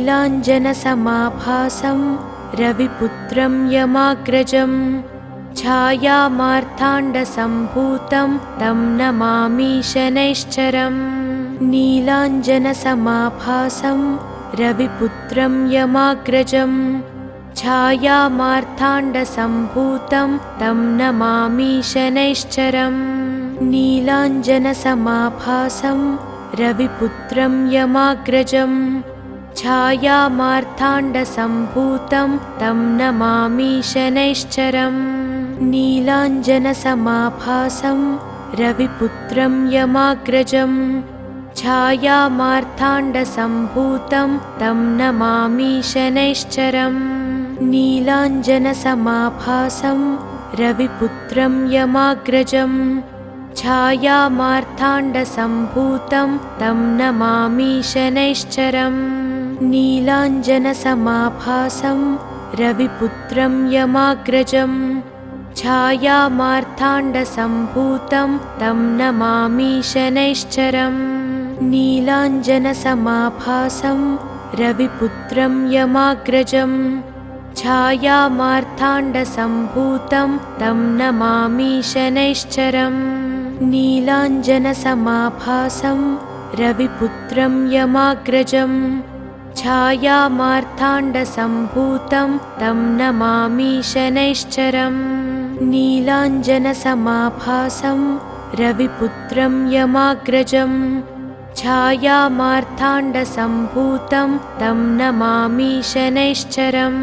नीलाञ्जनसमाभासं रविपुत्रं यमाग्रजं छायामार्ताण्डसम्भूतं तं नमामि शनैश्चरम्। नीलाञ्जनसमाभासं रविपुत्रं यमाग्रजं छायामार्ताण्डसम्भूतं तं नमामि शनैश्चरम्। नीलाञ्जनसमाभासं रविपुत्रं यमाग्रजं छायामार्ताण्डसम्भूतं तं नमामि शनैश्चरम्। नीलाञ्जनसमाभासं रविपुत्रं यमाग्रजं छायामार्ताण्डसम्भूतं तं नमामि शनैश्चरम्। नीलाञ्जनसमाभासं रविपुत्रं यमाग्रजं छायामार्ताण्डसम्भूतं तं नमामि शनैश्चरम्। नीलाञ्जनसमाभासं रविपुत्रं यमाग्रजं छायामार्ताण्डसम्भूतं तं नमामि शनैश्चरम्। नीलाञ्जनसमाभासं रविपुत्रं यमाग्रजं छायामार्ताण्डसम्भूतं तं नमामि शनैश्चरम्। नीलाञ्जनसमाभासं रविपुत्रं यमाग्रजं छायामार्ताण्डसम्भूतं तं नमामि शनैश्चरम्। नीलाञ्जनसमाभासं रविपुत्रं यमाग्रजं छायामार्ताण्डसम्भूतं तं नमामि शनैश्चरम्।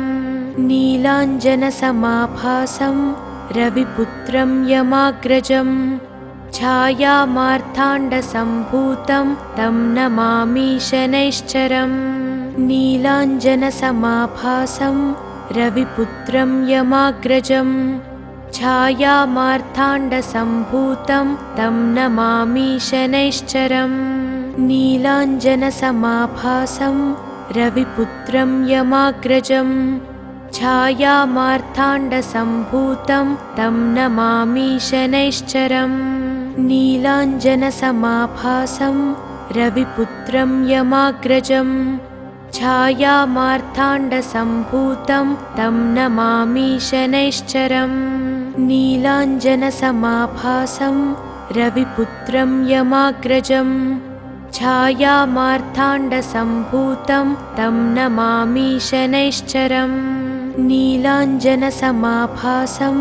नीलाञ्जनसमाभासं रविपुत्रं यमाग्रजं छायामार्ताण्डसम्भूतं तं नमामि शनैश्चरम्। नीलाञ्जनसमाभासं रविपुत्रं यमाग्रजं छायामार्ताण्डसम्भूतं तं नमामि शनैश्चरम्। नीलाञ्जनसमाभासं रविपुत्रं यमाग्रजं छायामार्ताण्डसम्भूतं तं नमामि शनैश्चरम्। नीलाञ्जनसमाभासं रविपुत्रं यमाग्रजं छायामार्ताण्डसम्भूतं तं नमामि शनैश्चरम्। नीलाञ्जनसमाभासं रविपुत्रं यमाग्रजं छायामार्ताण्डसम्भूतं तं नमामि शनैश्चरम्। नीलाञ्जनसमाभासं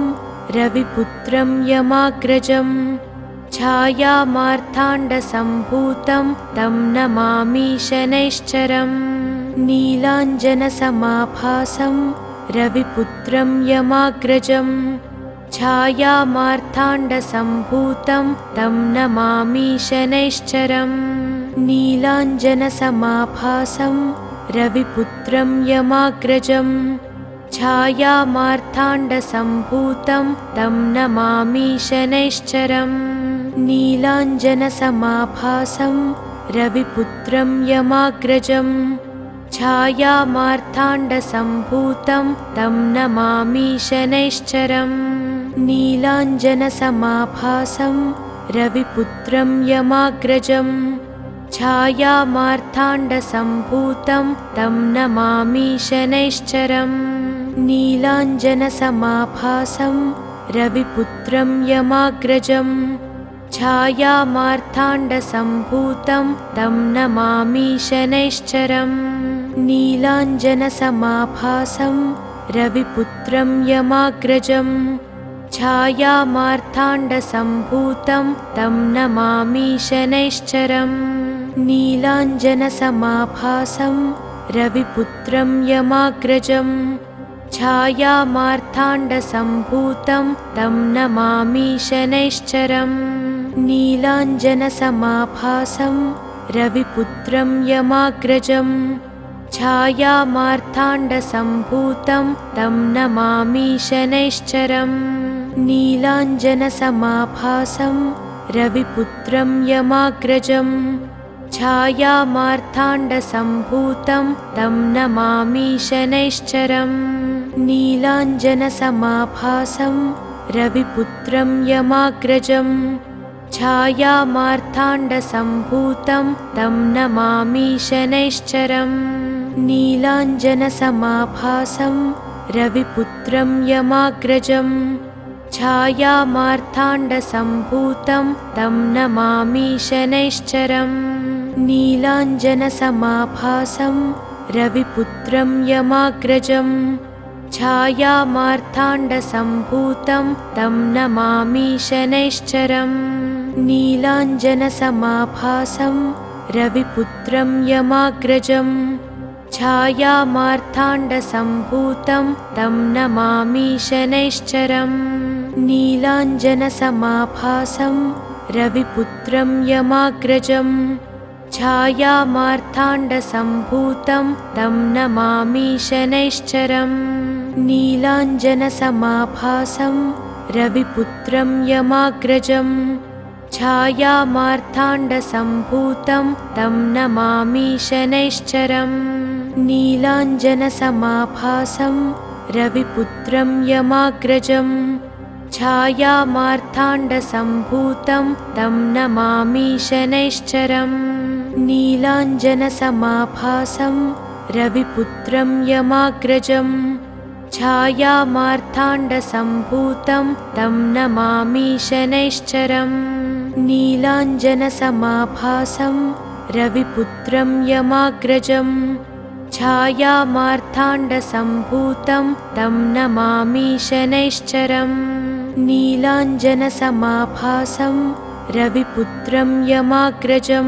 रविपुत्रं यमाग्रजं छायामार्ताण्डसम्भूतं तं नमामि शनैश्चरम्। नीलाञ्जनसमाभासं रविपुत्रं यमाग्रजं छायामार्ताण्डसम्भूतं तं नमामि शनैश्चरम्। नीलाञ्जनसमाभासं रविपुत्रं यमाग्रजं छायामार्ताण्डसम्भूतं तं नमामि शनैश्चरम्। नीलाञ्जनसमाभासं रविपुत्रं यमाग्रजं छायामार्ताण्डसम्भूतं तं नमामि शनैश्चरम्। नीलाञ्जनसमाभासं रविपुत्रं यमाग्रजं छायामार्ताण्डसम्भूतं तं नमामि शनैश्चरम्। नीलाञ्जनसमाभासं रविपुत्रं यमाग्रजं छायामार्ताण्डसम्भूतं तं नमामि शनैश्चरम्। नीलाञ्जनसमाभासं रविपुत्रं यमाग्रजं छायामार्ताण्डसम्भूतं तं नमामि शनैश्चरम्। नीलाञ्जनसमाभासं रविपुत्रं यमाग्रजं छायामार्ताण्डसम्भूतं तं नमामि शनैश्चरम्। नीलाञ्जनसमाभासं रविपुत्रं यमाग्रजं छायामार्ताण्डसम्भूतं तं नमामि शनैश्चरम्। नीलाञ्जनसमाभासं रविपुत्रं यमाग्रजं छायामार्ताण्डसम्भूतं तं नमामि शनैश्चरम्। नीलाञ्जनसमाभासं रविपुत्रं यमाग्रजं छायामार्ताण्डसम्भूतं तं नमामि शनैश्चरम्। नीलाञ्जनसमाभासं रविपुत्रं यमाग्रजं छायामार्ताण्डसम्भूतं तं नमामि शनैश्चरम् नीलाञ्जनसमाभासं रविपुत्रं यमाग्रजं छायामार्ताण्डसम्भूतं तं नमामि शनैश्चरम् नीलाञ्जनसमाभासं रविपुत्रं यमाग्रजं छायामार्ताण्डसम्भूतं तं नमामि शनैश्चरम् नीलाञ्जनसमाभासं रविपुत्रं यमाग्रजं छायामार्ताण्डसम्भूतं तं नमामि शनैश्चरम् नीलाञ्जनसमाभासं रविपुत्रं यमाग्रजं छायामार्ताण्डसम्भूतं तं नमामि शनैश्चरम् नीलाञ्जनसमाभासं रविपुत्रं यमाग्रजं छायामार्ताण्डसम्भूतं तं नमामि शनैश्चरम् नीलाञ्जनसमाभासं रविपुत्रं यमाग्रजं छायामार्ताण्डसम्भूतं तं नमामि शनैश्चरम् नीलाञ्जनसमाभासं रविपुत्रं यमाग्रजं छायामार्ताण्डसम्भूतं तं नमामि शनैश्चरम् नीलाञ्जनसमाभासं रविपुत्रं यमाग्रजं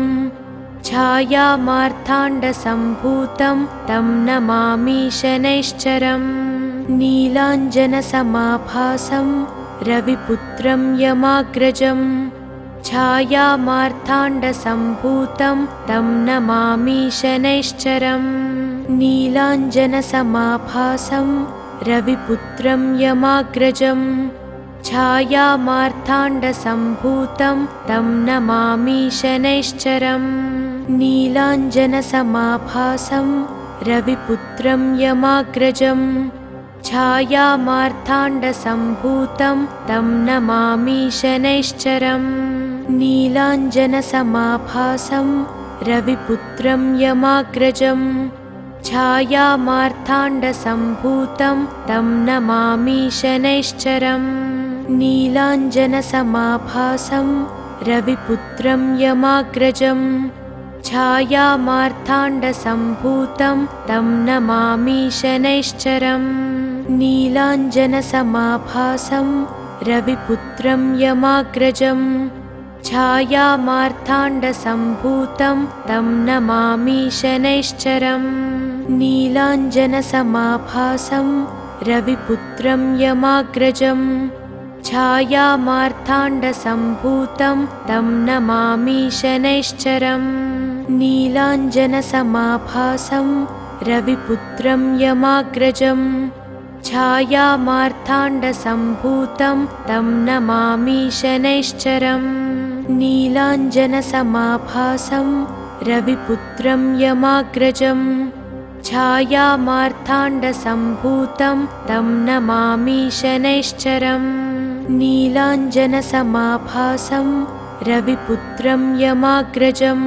छायामार्ताण्डसम्भूतं तं नमामि शनैश्चरम् नीलाञ्जनसमाभासं रविपुत्रं यमाग्रजं छायामार्ताण्डसम्भूतं तं नमामि शनैश्चरम् नीलाञ्जनसमाभासं रविपुत्रं यमाग्रजं छायामार्ताण्डसम्भूतं तं नमामि शनैश्चरम् नीलाञ्जनसमाभासं रविपुत्रं यमाग्रजं छायामार्ताण्डसम्भूतं तं नमामि शनैश्चरम् नीलाञ्जनसमाभासं रविपुत्रं यमाग्रजं छायामार्ताण्डसम्भूतं तं नमामि शनैश्चरम् नीलाञ्जनसमाभासं रविपुत्रं यमाग्रजं छायामार्ताण्डसम्भूतं तं नमामि शनैश्चरम् नीलाञ्जनसमाभासं रविपुत्रं यमाग्रजं छायामार्ताण्डसम्भूतं तं नमामि शनैश्चरम् नीलाञ्जनसमाभासं रविपुत्रं यमाग्रजं छायामार्ताण्डसम्भूतं तं नमामि शनैश्चरम् नीलाञ्जनसमाभासं रविपुत्रं यमाग्रजं छायामार्ताण्डसम्भूतं तं नमामि शनैश्चरम् नीलाञ्जनसमाभासं रविपुत्रं यमाग्रजं छायामार्ताण्डसम्भूतं तं नमामि शनैश्चरम् नीलाञ्जनसमाभासं रविपुत्रं यमाग्रजं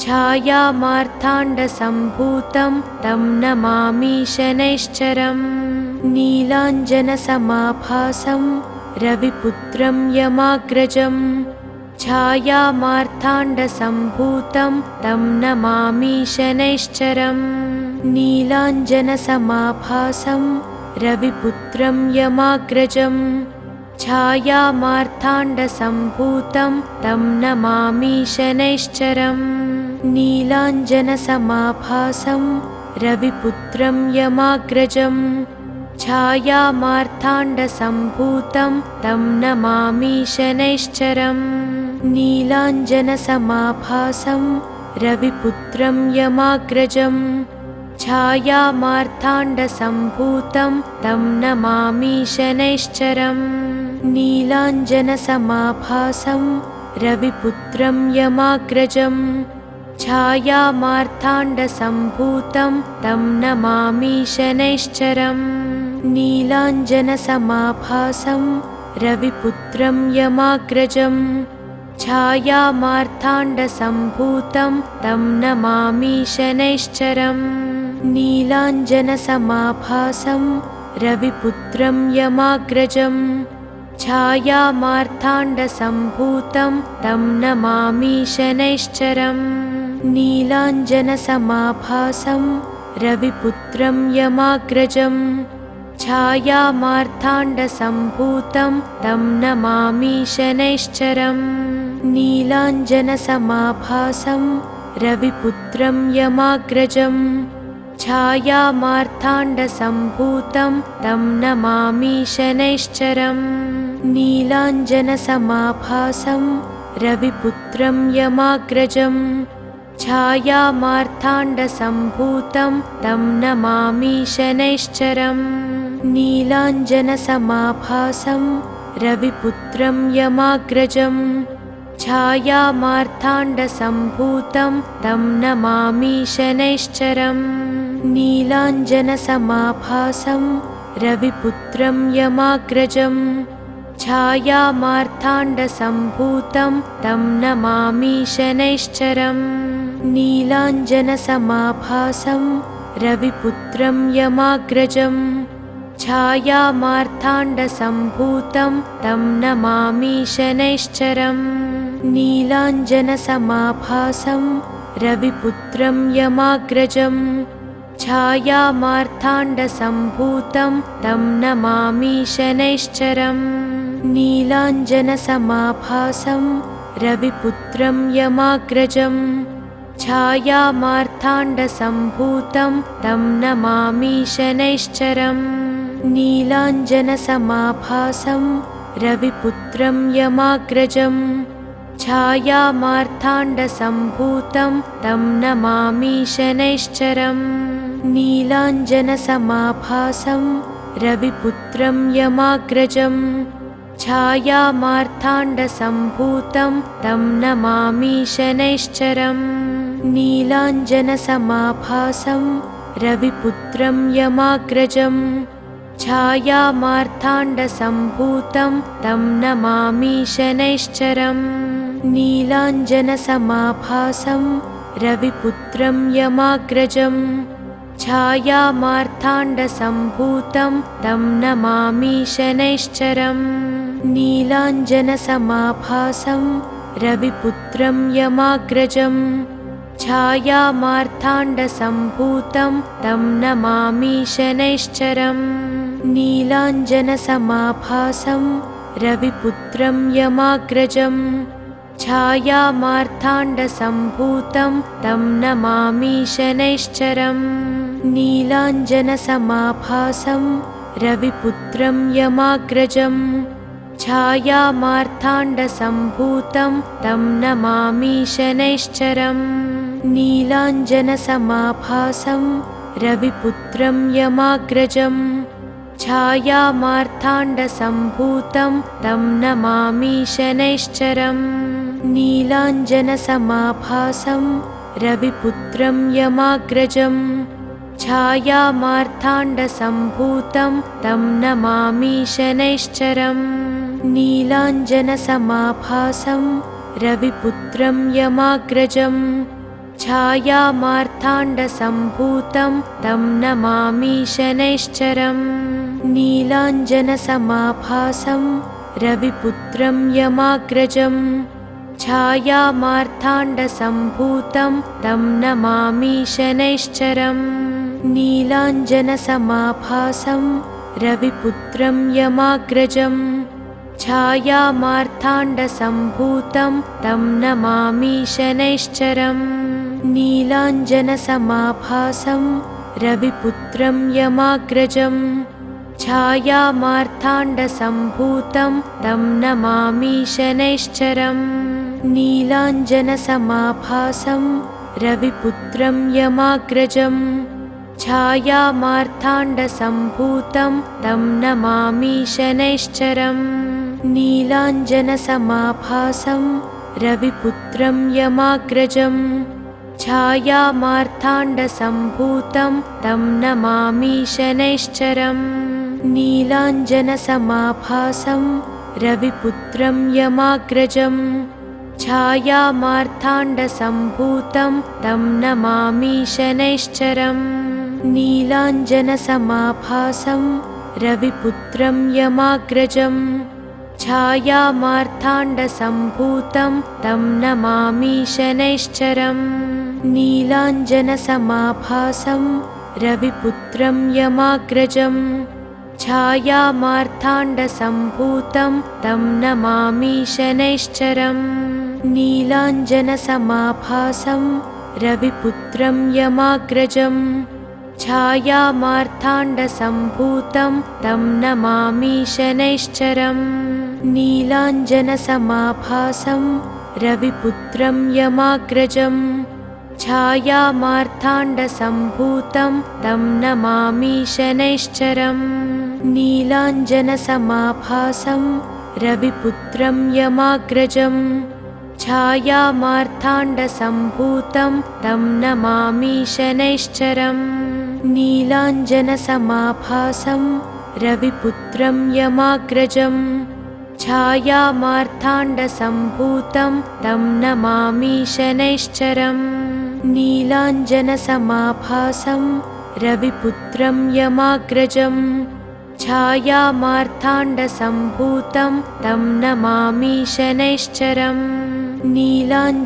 छायामार्ताण्डसम्भूतं तं नमामि शनैश्चरम् नीलाञ्जनसमाभासं रविपुत्रं यमाग्रजं छायामार्ताण्डसम्भूतं तं नमामि शनैश्चरम् नीलाञ्जनसमाभासं रविपुत्रं यमाग्रजं छायामार्ताण्डसम्भूतं तं नमामि शनैश्चरम् नीलाञ्जनसमाभासं रविपुत्रं यमाग्रजं छायामार्ताण्डसम्भूतं तं नमामि शनैश्चरम् नीलाञ्जनसमाभासं रविपुत्रं यमाग्रजं छायामार्ताण्डसम्भूतं तं नमामि शनैश्चरम् नीलाञ्जनसमाभासं रविपुत्रं यमाग्रजं छायामार्ताण्डसम्भूतं तं नमामि शनैश्चरम् नीलाञ्जनसमाभासं रविपुत्रं यमाग्रजं छायामार्ताण्डसम्भूतं तं नमामि शनैश्चरम् नीलाञ्जनसमाभासं रविपुत्रं यमाग्रजं छायामार्ताण्डसम्भूतं तं नमामि शनैश्चरम् नीलाञ्जनसमाभासं रविपुत्रं यमाग्रजं छायामार्ताण्डसम्भूतं तं नमामि शनैश्चरम् नीलाञ्जनसमाभासं रविपुत्रं यमाग्रजं छायामार्ताण्डसम्भूतं तं नमामि शनैश्चरम् नीलाञ्जनसमाभासं रविपुत्रं यमाग्रजं छायामार्ताण्डसम्भूतं तं नमामि शनैश्चरम् नीलाञ्जनसमाभासं रविपुत्रं यमाग्रजं छायामार्ताण्डसम्भूतं तं नमामि शनैश्चरम् नीलाञ्जनसमाभासं रविपुत्रं यमाग्रजं छायामार्ताण्डसम्भूतं तं नमामि शनैश्चरम् नीलाञ्जनसमाभासं रविपुत्रं यमाग्रजं छायामार्ताण्डसम्भूतं तं नमामि शनैश्चरम् नीलाञ्जनसमाभासं रविपुत्रं यमाग्रजं छायामार्ताण्डसम्भूतं तं नमामि शनैश्चरम् नीलाञ्जनसमाभासं रविपुत्रं यमाग्रजं छायामार्ताण्डसम्भूतं तं नमामि शनैश्चरम् नीलाञ्जनसमाभासं रविपुत्रं यमाग्रजं छायामार्ताण्डसम्भूतं तं नमामि शनैश्चरम् नीलाञ्जनसमाभासं रविपुत्रं यमाग्रजं छायामार्ताण्डसम्भूतं तं नमामि शनैश्चरम् नीलाञ्जनसमाभासं रविपुत्रं यमाग्रजं छायामार्ताण्डसम्भूतं तं नमामि शनैश्चरम् नीलाञ्जनसमाभासं रविपुत्रं यमाग्रजं छायामार्ताण्डसम्भूतं तं नमामि शनैश्चरम् नीलाञ्जनसमाभासं रविपुत्रं यमाग्रजं छायामार्ताण्डसम्भूतं तं नमामि शनैश्चरम् नीलाञ्जनसमाभासं रविपुत्रं यमाग्रजं छायामार्ताण्डसम्भूतं तं नमामि शनैश्चरम् नीलाञ्जनसमाभासं रविपुत्रं यमाग्रजं छायामार्ताण्डसम्भूतं तं नमामि शनैश्चरम् नीलाञ्जनसमाभासं रविपुत्रं यमाग्रजं छायामार्ताण्डसम्भूतं तं नमामि शनैश्चरम् नीलाञ्जनसमाभासं रविपुत्रं यमाग्रजं छायामार्ताण्डसम्भूतं तं नमामि शनैश्चरम् नीलाञ्जनसमाभासं रविपुत्रं यमाग्रजं छायामार्ताण्डसम्भूतं तं नमामि शनैश्चरम् नीलाञ्जनसमाभासं रविपुत्रं यमाग्रजं छायामार्ताण्डसम्भूतं तं नमामि शनैश्चरम् नीलाञ्जनसमाभासं रविपुत्रं यमाग्रजं छायामार्ताण्डसम्भूतं तं नमामि शनैश्चरम् नीलाञ्जनसमाभासं रविपुत्रं यमाग्रजं छायामार्ताण्डसम्भूतं तं नमामि शनैश्चरम् नीलाञ्जनसमाभासं रविपुत्रं यमाग्रजं छायामार्ताण्डसम्भूतं तं नमामि शनैश्चरम् नीलाञ्जनसमाभासं रविपुत्रं यमाग्रजं छायामार्ताण्डसम्भूतं तं नमामि शनैश्चरम् नीलाञ्जनसमाभासं रविपुत्रं यमाग्रजं छायामार्ताण्डसम्भूतं तं नमामि शनैश्चरम् नीलाञ्जनसमाभासं रविपुत्रं यमाग्रजं छायामार्ताण्डसम्भूतं तं नमामि शनैश्चरम् नीलाञ्जनसमाभासं रविपुत्रं यमाग्रजं छायामार्ताण्डसम्भूतं तं नमामि शनैश्चरम् नीलाञ्जनसमाभासं रविपुत्रं यमाग्रजं छायामार्ताण्डसम्भूतं तं नमामि शनैश्चरम् नीलाञ्जनसमाभासं रविपुत्रं यमाग्रजं छायामार्ताण्डसम्भूतं तं नमामि शनैश्चरम् नीलाञ्जनसमाभासं रविपुत्रं यमाग्रजं छायामार्ताण्डसम्भूतं तं नमामि शनैश्चरम् नीलाञ्जनसमाभासं रविपुत्रं यमाग्रजं छायामार्ताण्डसम्भूतं तं नमामि शनैश्चरम् नीलाञ्जनसमाभासं रविपुत्रं यमाग्रजं छायामार्ताण्डसम्भूतं तं नमामि शनैश्चरम् नीलाञ्जनसमाभासं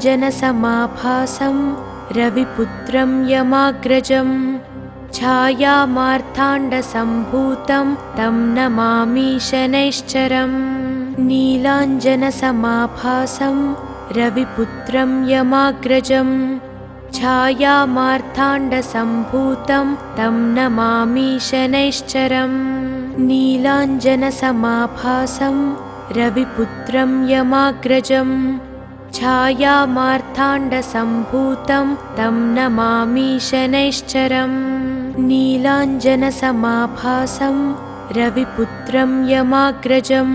रविपुत्रं यमाग्रजं छायामार्ताण्डसम्भूतं तं नमामि शनैश्चरम् नीलाञ्जनसमाभासं रविपुत्रं यमाग्रजं छायामार्ताण्डसम्भूतं तं नमामि शनैश्चरम् नीलाञ्जनसमाभासं रविपुत्रं यमाग्रजं छायामार्ताण्डसम्भूतं तं नमामि शनैश्चरम् नीलाञ्जनसमाभासं रविपुत्रं यमाग्रजं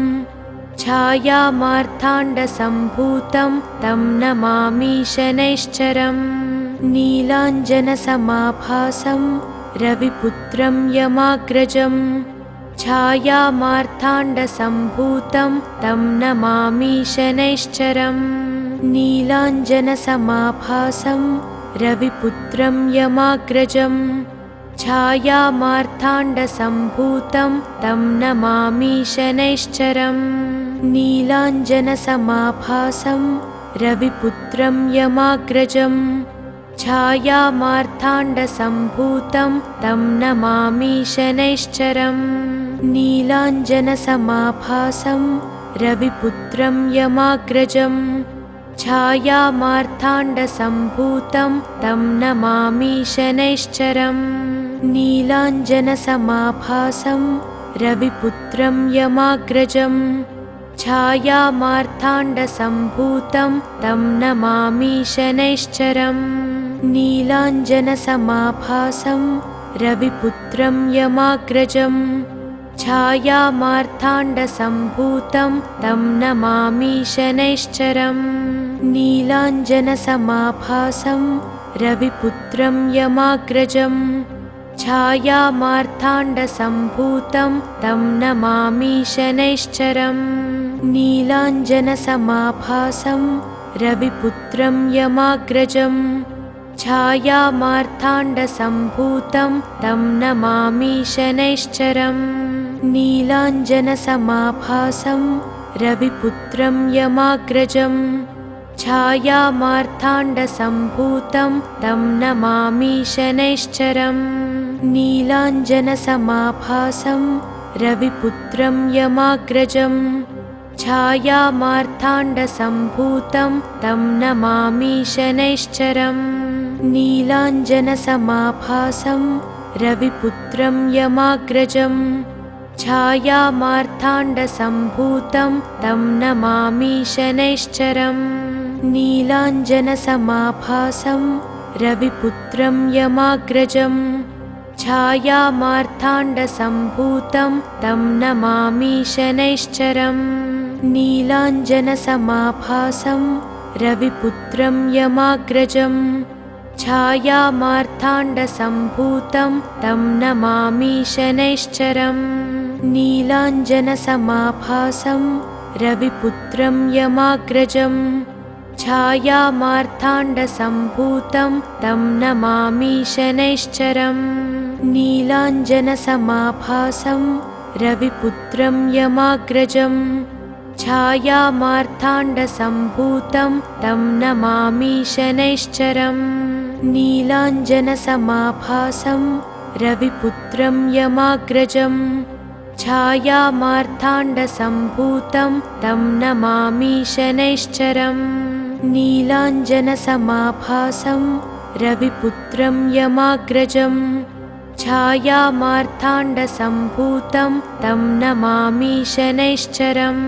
छायामार्ताण्डसम्भूतं तं नमामि शनैश्चरम् नीलाञ्जनसमाभासं रविपुत्रं यमाग्रजं छायामार्ताण्डसम्भूतं तं नमामि शनैश्चरम् नीलाञ्जनसमाभासं रविपुत्रं यमाग्रजं छायामार्ताण्डसम्भूतं तं नमामि शनैश्चरम् नीलाञ्जनसमाभासं रविपुत्रं यमाग्रजं छायामार्ताण्डसम्भूतं तं नमामि शनैश्चरम् नीलाञ्जनसमाभासं रविपुत्रं यमाग्रजं छायामार्ताण्डसम्भूतं तं नमामि शनैश्चरम् नीलाञ्जनसमाभासं रविपुत्रं यमाग्रजं छायामार्ताण्डसम्भूतं तं नमामि शनैश्चरम् नीलाञ्जनसमाभासं रविपुत्रं यमाग्रजं छायामार्ताण्डसम्भूतं तं नमामि शनैश्चरम् नीलाञ्जनसमाभासं रविपुत्रं यमाग्रजं छायामार्ताण्डसम्भूतं तं नमामि शनैश्चरम् नीलाञ्जनसमाभासं रविपुत्रं यमाग्रजं छायामार्ताण्डसम्भूतं तं नमामि शनैश्चरम् नीलाञ्जनसमाभासं रविपुत्रं यमाग्रजं छायामार्ताण्डसम्भूतं तं नमामि शनैश्चरम् नीलाञ्जनसमाभासं रविपुत्रं यमाग्रजं छायामार्ताण्डसम्भूतं तं नमामि शनैश्चरम् नीलाञ्जनसमाभासं रविपुत्रं यमाग्रजं छायामार्ताण्डसम्भूतं तं नमामि शनैश्चरम् नीलाञ्जनसमाभासं रविपुत्रं यमाग्रजं छायामार्ताण्डसम्भूतं तं नमामि शनैश्चरम् नीलाञ्जनसमाभासं रविपुत्रं यमाग्रजं छायामार्ताण्डसम्भूतं तं नमामि शनैश्चरम् नीलाञ्जनसमाभासं रविपुत्रं यमाग्रजं छायामार्ताण्डसम्भूतं तं नमामि शनैश्चरम् नीलाञ्जनसमाभासं रविपुत्रं यमाग्रजं छायामार्ताण्डसम्भूतं तं नमामि शनैश्चरम् नीलाञ्जनसमाभासं रविपुत्रं यमाग्रजं छायामार्ताण्डसम्भूतं तं नमामि शनैश्चरम् नीलाञ्जनसमाभासं रविपुत्रं यमाग्रजं छायामार्ताण्डसम्भूतं तं नमामि शनैश्चरम्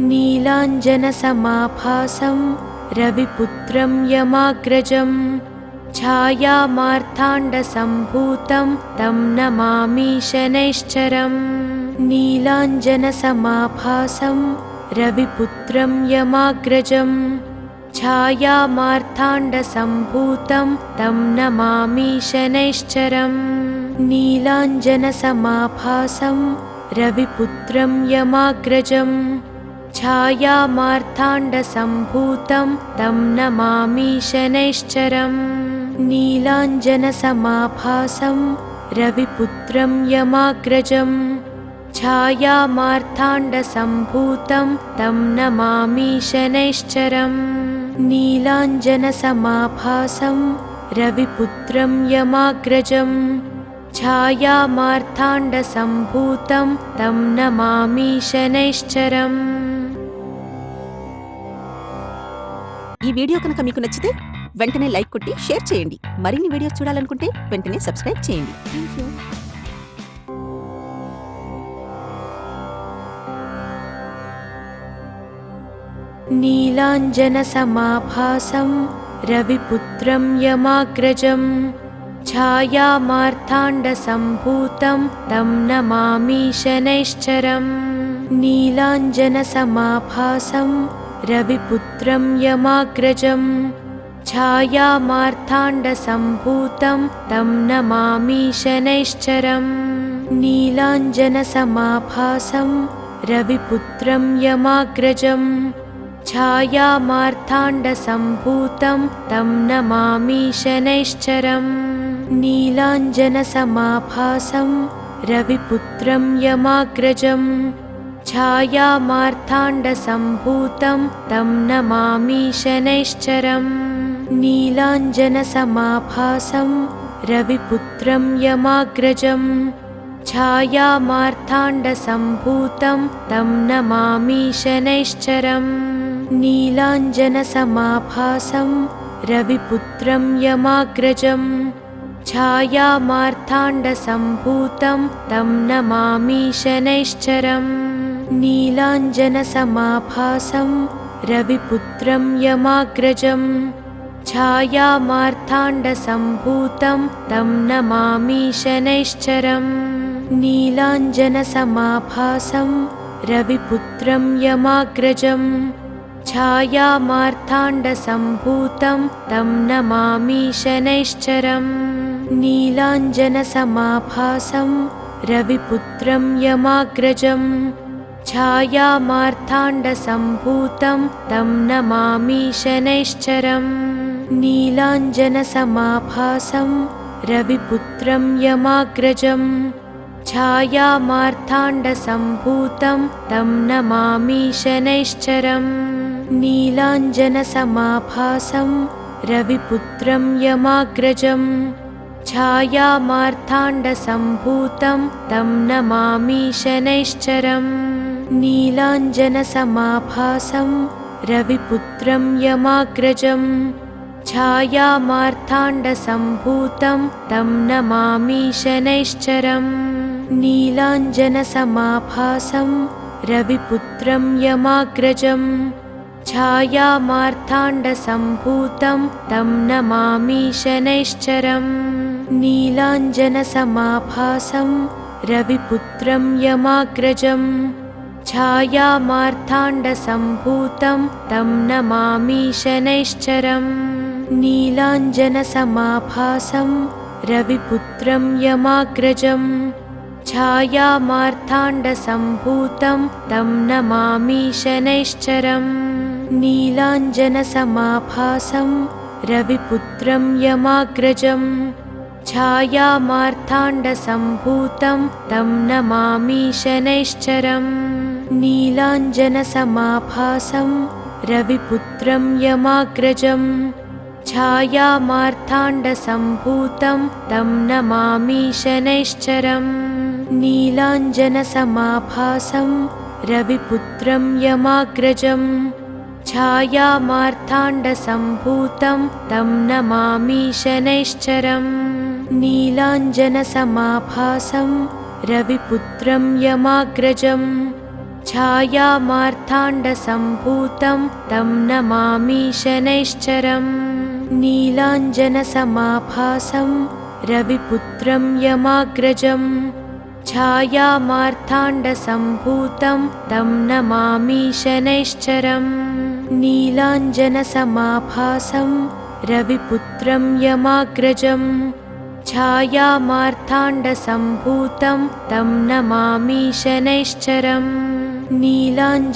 नीलाञ्जनसमाभासं रविपुत्रं यमाग्रजं छायामार्ताण्डसम्भूतं तं नमामि शनैश्चरम् नीलाञ्जनसमाभासं रविपुत्रं यमाग्रजं छायामार्ताण्डसम्भूतं तं नमामि शनैश्चरम् नीलाञ्जनसमाभासं रविपुत्रं यमाग्रजं छायामार्ताण्डसम्भूतं तं नमामि शनैश्चरम् नीलाञ्जनसमाभासं रविपुत्रं यमाग्रजं छायामार्ताण्डसम्भूतं तं नमामि शनैश्चरम् नीलाञ्जनसमाभासं रविपुत्रं यमाग्रजं छायामार्ताण्डसम्भूतं तं नमामि शनैश्चरम्। ఈ వీడియో కనుక మీకు నచ్చితే వెంటనే లైక్ కొట్టి షేర్ చేయండి. మరిన్ని వీడియోస్ చూడాలనుకుంటే వెంటనే సబ్స్క్రైబ్ చేయండి. థాంక్యూ. नीलाञ्जनसमाभासं रविपुत्रं यमाग्रजं छायामार्ताण्डसम्भूतं तं नमामि शनैश्चरम् नीलाञ्जनसमाभासं रविपुत्रं यमाग्रजं छायामार्ताण्डसम्भूतं तं नमामि शनैश्चरम् नीलाञ्जनसमाभासं रविपुत्रं यमाग्रजं छायामार्ताण्डसम्भूतं तं नमामि शनैश्चरम् नीलाञ्जनसमाभासं रविपुत्रं यमाग्रजं छायामार्ताण्डसम्भूतं तं नमामि शनैश्चरम् नीलाञ्जनसमाभासं रविपुत्रं यमाग्रजं छायामार्ताण्डसम्भूतं तं नमामि शनैश्चरम् नीलाञ्जनसमाभासं रविपुत्रं यमाग्रजं छायामार्ताण्डसम्भूतं तं नमामि शनैश्चरम् नीलाञ्जनसमाभासं रविपुत्रं यमाग्रजं छायामार्ताण्डसम्भूतं तं नमामि शनैश्चरम् नीलाञ्जनसमाभासं रविपुत्रं यमाग्रजं छायामार्ताण्डसम्भूतं तं नमामि शनैश्चरम् नीलाञ्जनसमाभासं रविपुत्रं यमाग्रजं छायामार्ताण्डसम्भूतं तं नमामि शनैश्चरम् नीलाञ्जनसमाभासं रविपुत्रं यमाग्रजं छायामार्ताण्डसम्भूतं तं नमामि शनैश्चरम् नीलाञ्जनसमाभासं रविपुत्रं यमाग्रजं छायामार्ताण्डसम्भूतं तं नमामि शनैश्चरम् नीलाञ्जनसमाभासं रविपुत्रं यमाग्रजं छायामार्ताण्डसम्भूतं तं नमामि शनैश्चरम् नीलाञ्जनसमाभासं रविपुत्रं यमाग्रजं छायामार्ताण्डसम्भूतं तं नमामि शनैश्चरम् नीलाञ्जनसमाभासं रविपुत्रं यमाग्रजं छायामार्ताण्डसम्भूतं तं नमामि शनैश्चरम् नीलाञ्जनसमाभासं रविपुत्रं यमाग्रजं छायामार्ताण्डसम्भूतं तं नमामि शनैश्चरम् नीलाञ्जनसमाभासं रविपुत्रं यमाग्रजं छायामार्ताण्डसम्भूतं मार्ताण्डसम्भूतं तं नमामि शनैश्चरम् नीलाञ्जनसमाभासं रविपुत्रं यमाग्रजं छायामार्ताण्डसम्भूतं तं नमामि शनैश्चरम् नीलाञ्जनसमाभासं रविपुत्रं यमाग्रजं छायामार्ताण्डसम्भूतं तं नमामि शनैश्चरम् नीलाञ्जनसमाभासं रविपुत्रं यमाग्रजं छायामार्ताण्डसम्भूतं तं नमामि शनैश्चरम् नीलाञ्जनसमाभासं रविपुत्रं यमाग्रजं छायामार्ताण्डसम्भूतं तं नमामि शनैश्चरम् नीलाञ्जनसमाभासं रविपुत्रं यमाग्रजं छायामार्ताण्डसम्भूतं तं नमामि शनैश्चरम् नीलाञ्जनसमाभासं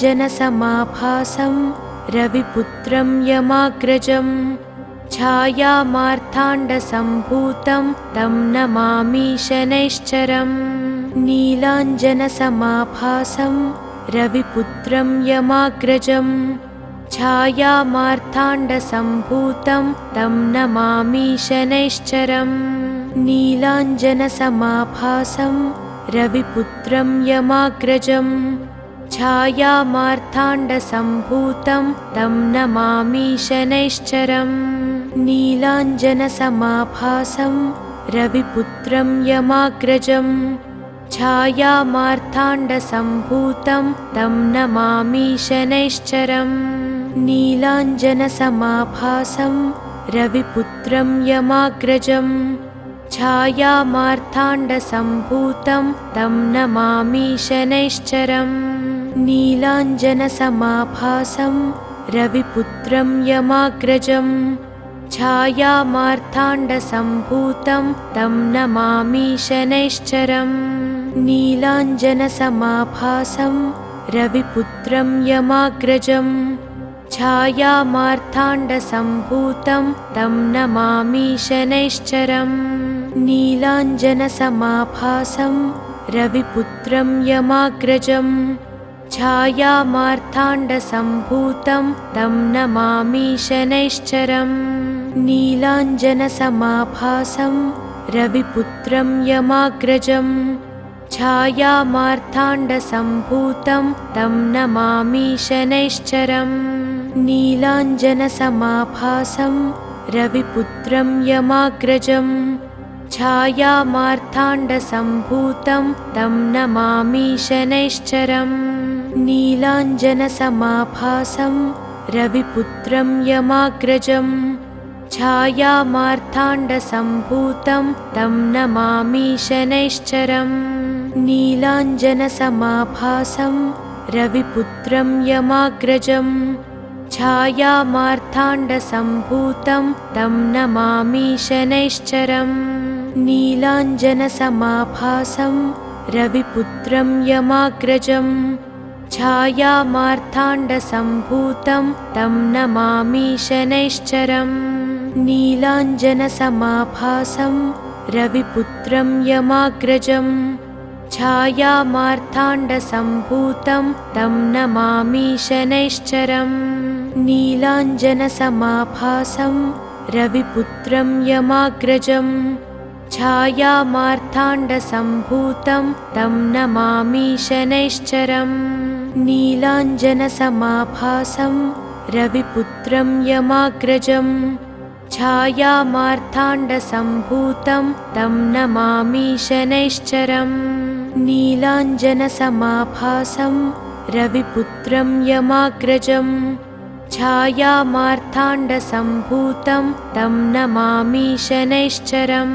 रविपुत्रं यमाग्रजं छायामार्ताण्डसम्भूतं तं नमामि शनैश्चरम् नीलाञ्जनसमाभासं रविपुत्रं यमाग्रजं छायामार्ताण्डसम्भूतं तं नमामि शनैश्चरम् नीलाञ्जनसमाभासं रविपुत्रं यमाग्रजं छायामार्ताण्डसम्भूतं तं नमामि शनैश्चरम् नीलाञ्जनसमाभासं रविपुत्रं यमाग्रजं छायामार्ताण्डसम्भूतं तं नमामि शनैश्चरम् नीलाञ्जनसमाभासं रविपुत्रं यमाग्रजं छायामार्ताण्डसम्भूतं तं नमामि शनैश्चरम् नीलाञ्जनसमाभासं रविपुत्रं यमाग्रजं छायामार्ताण्डसम्भूतं तं नमामि शनैश्चरम् नीलाञ्जनसमाभासं रविपुत्रं यमाग्रजं छायामार्ताण्डसम्भूतं तं नमामि शनैश्चरम् नीलाञ्जनसमाभासं रविपुत्रं यमाग्रजं छायामार्ताण्डसम्भूतं तं नमामि शनैश्चरम् नीलाञ्जनसमाभासं रविपुत्रं यमाग्रजं छायामार्ताण्डसम्भूतं तं नमामि शनैश्चरम् नीलाञ्जनसमाभासं रविपुत्रं यमाग्रजं छायामार्ताण्डसम्भूतं तं नमामि शनैश्चरम् नीलाञ्जनसमाभासं रविपुत्रं यमाग्रजं छायामार्ताण्डसम्भूतं तं नमामि शनैश्चरम् नीलाञ्जनसमाभासं रविपुत्रं यमाग्रजं छायामार्ताण्डसम्भूतं तं नमामि शनैश्चरम् नीलाञ्जनसमाभासं रविपुत्रं यमाग्रजं छायामार्ताण्डसम्भूतं तं नमामि शनैश्चरम् नीलाञ्जनसमाभासं रविपुत्रं यमाग्रजं छायामार्ताण्डसम्भूतं तं नमामि शनैश्चरम् नीलाञ्जनसमाभासं रविपुत्रं यमाग्रजं छायामार्ताण्डसम्भूतं तं नमामि शनैश्चरम् नीलाञ्जनसमाभासं रविपुत्रं यमाग्रजं छायामार्ताण्डसम्भूतं तं नमामि शनैश्चरम् नीलाञ्जनसमाभासं रविपुत्रं यमाग्रजं छायामार्ताण्डसम्भूतं तं नमामि शनैश्चरम्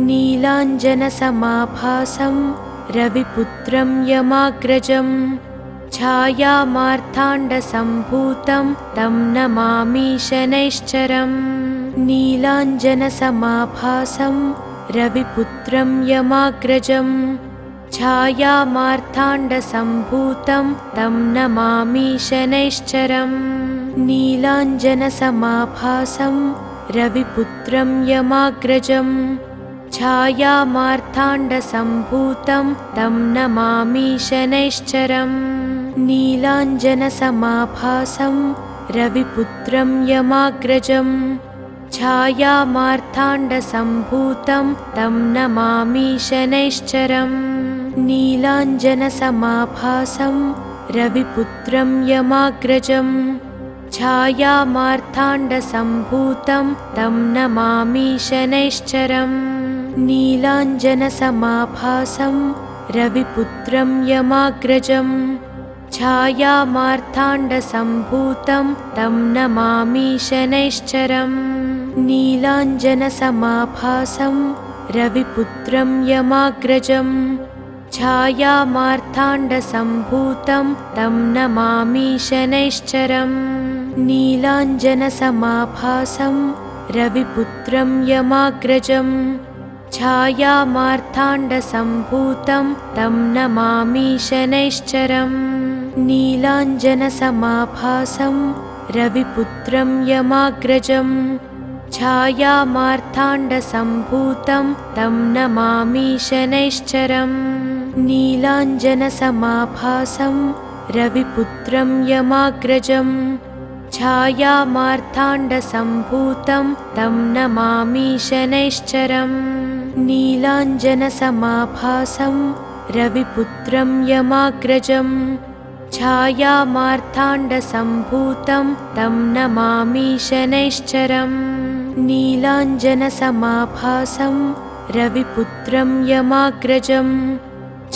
नीलाञ्जनसमाभासं रविपुत्रं यमाग्रजं छायामार्ताण्डसम्भूतं तं नमामि शनैश्चरम् नीलाञ्जनसमाभासं रविपुत्रं यमाग्रजं छायामार्ताण्डसम्भूतं तं नमामि शनैश्चरम् नीलाञ्जनसमाभासं रविपुत्रं यमाग्रजं छायामार्ताण्डसम्भूतं तं नमामि शनैश्चरम् नीलाञ्जनसमाभासं रविपुत्रं यमाग्रजं छायामार्ताण्डसम्भूतं तं नमामि शनैश्चरम् नीलाञ्जनसमाभासं रविपुत्रं यमाग्रजं छायामार्ताण्डसम्भूतं तं नमामि शनैश्चरम् नीलाञ्जनसमाभासं रविपुत्रं यमाग्रजं छायामार्ताण्डसम्भूतं तं नमामि शनैश्चरम् नीलाञ्जनसमाभासं रविपुत्रं यमाग्रजं छायामार्ताण्डसम्भूतं तं नमामि शनैश्चरम् नीलाञ्जनसमाभासं रविपुत्रं यमाग्रजं छायामार्ताण्डसम्भूतं तं नमामि शनैश्चरम् नीलाञ्जनसमाभासं रविपुत्रं यमाग्रजं छायामार्ताण्डसम्भूतं तं नमामि शनैश्चरम् नीलाञ्जनसमाभासं रविपुत्रं यमाग्रजं छायामार्ताण्डसम्भूतं तं नमामि शनैश्चरम् नीलाञ्जनसमाभासं रविपुत्रं यमाग्रजं छायामार्ताण्डसम्भूतं तं नमामि शनैश्चरम् नीलाञ्जनसमाभासं रविपुत्रं यमाग्रजं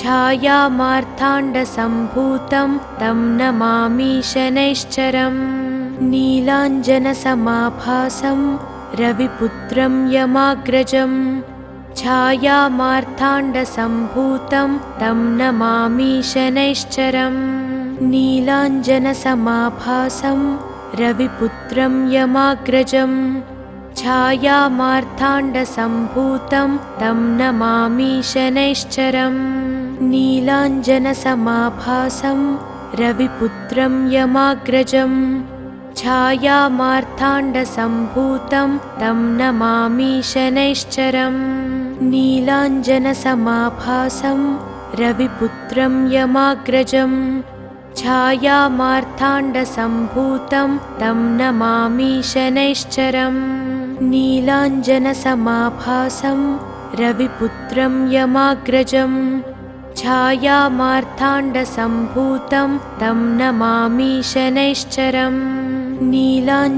छायामार्ताण्डसम्भूतं तं नमामि शनैश्चरम् नीलाञ्जनसमाभासं रविपुत्रं यमाग्रजं छायामार्ताण्डसम्भूतं तं नमामि शनैश्चरम् नीलाञ्जनसमाभासं रविपुत्रं यमाग्रजं छायामार्ताण्डसम्भूतं तं नमामि शनैश्चरम् नीलाञ्जनसमाभासं रविपुत्रं यमाग्रजं छायामार्ताण्डसम्भूतं तं नमामि शनैश्चरम् नीलाञ्जनसमाभासं रविपुत्रं यमाग्रजं छायामार्ताण्डसम्भूतं तं नमामि शनैश्चरम् नीलाञ्जनसमाभासं रविपुत्रं यमाग्रजं छायामार्ताण्डसम्भूतं तं नमामि शनैश्चरम् नीलाञ्जनसमाभासं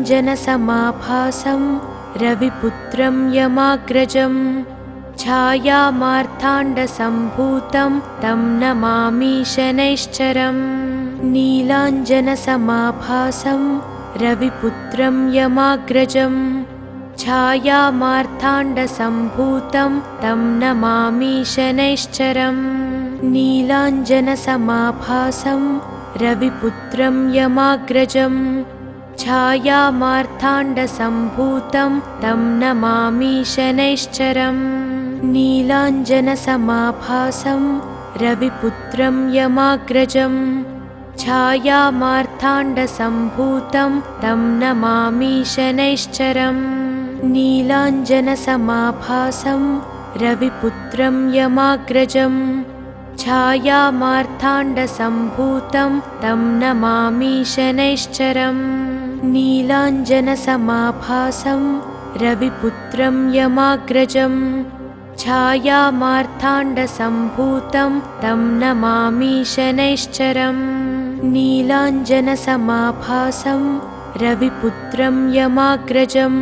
रविपुत्रं यमाग्रजं छायामार्ताण्डसम्भूतं तं नमामि शनैश्चरम् नीलाञ्जनसमाभासं रविपुत्रं यमाग्रजं छायामार्ताण्डसम्भूतं तं नमामि शनैश्चरम् नीलाञ्जनसमाभासं रविपुत्रं यमाग्रजं छायामार्ताण्डसम्भूतं तं नमामि शनैश्चरम् नीलाञ्जनसमाभासं रविपुत्रं यमाग्रजं छायामार्ताण्डसम्भूतं तं नमामि शनैश्चरम् नीलाञ्जनसमाभासं रविपुत्रं यमाग्रजं छायामार्ताण्डसम्भूतं तं नमामि शनैश्चरम् नीलाञ्जनसमाभासं रविपुत्रं यमाग्रजं छायामार्ताण्डसम्भूतं तं नमामि शनैश्चरम् नीलाञ्जनसमाभासं रविपुत्रं यमाग्रजं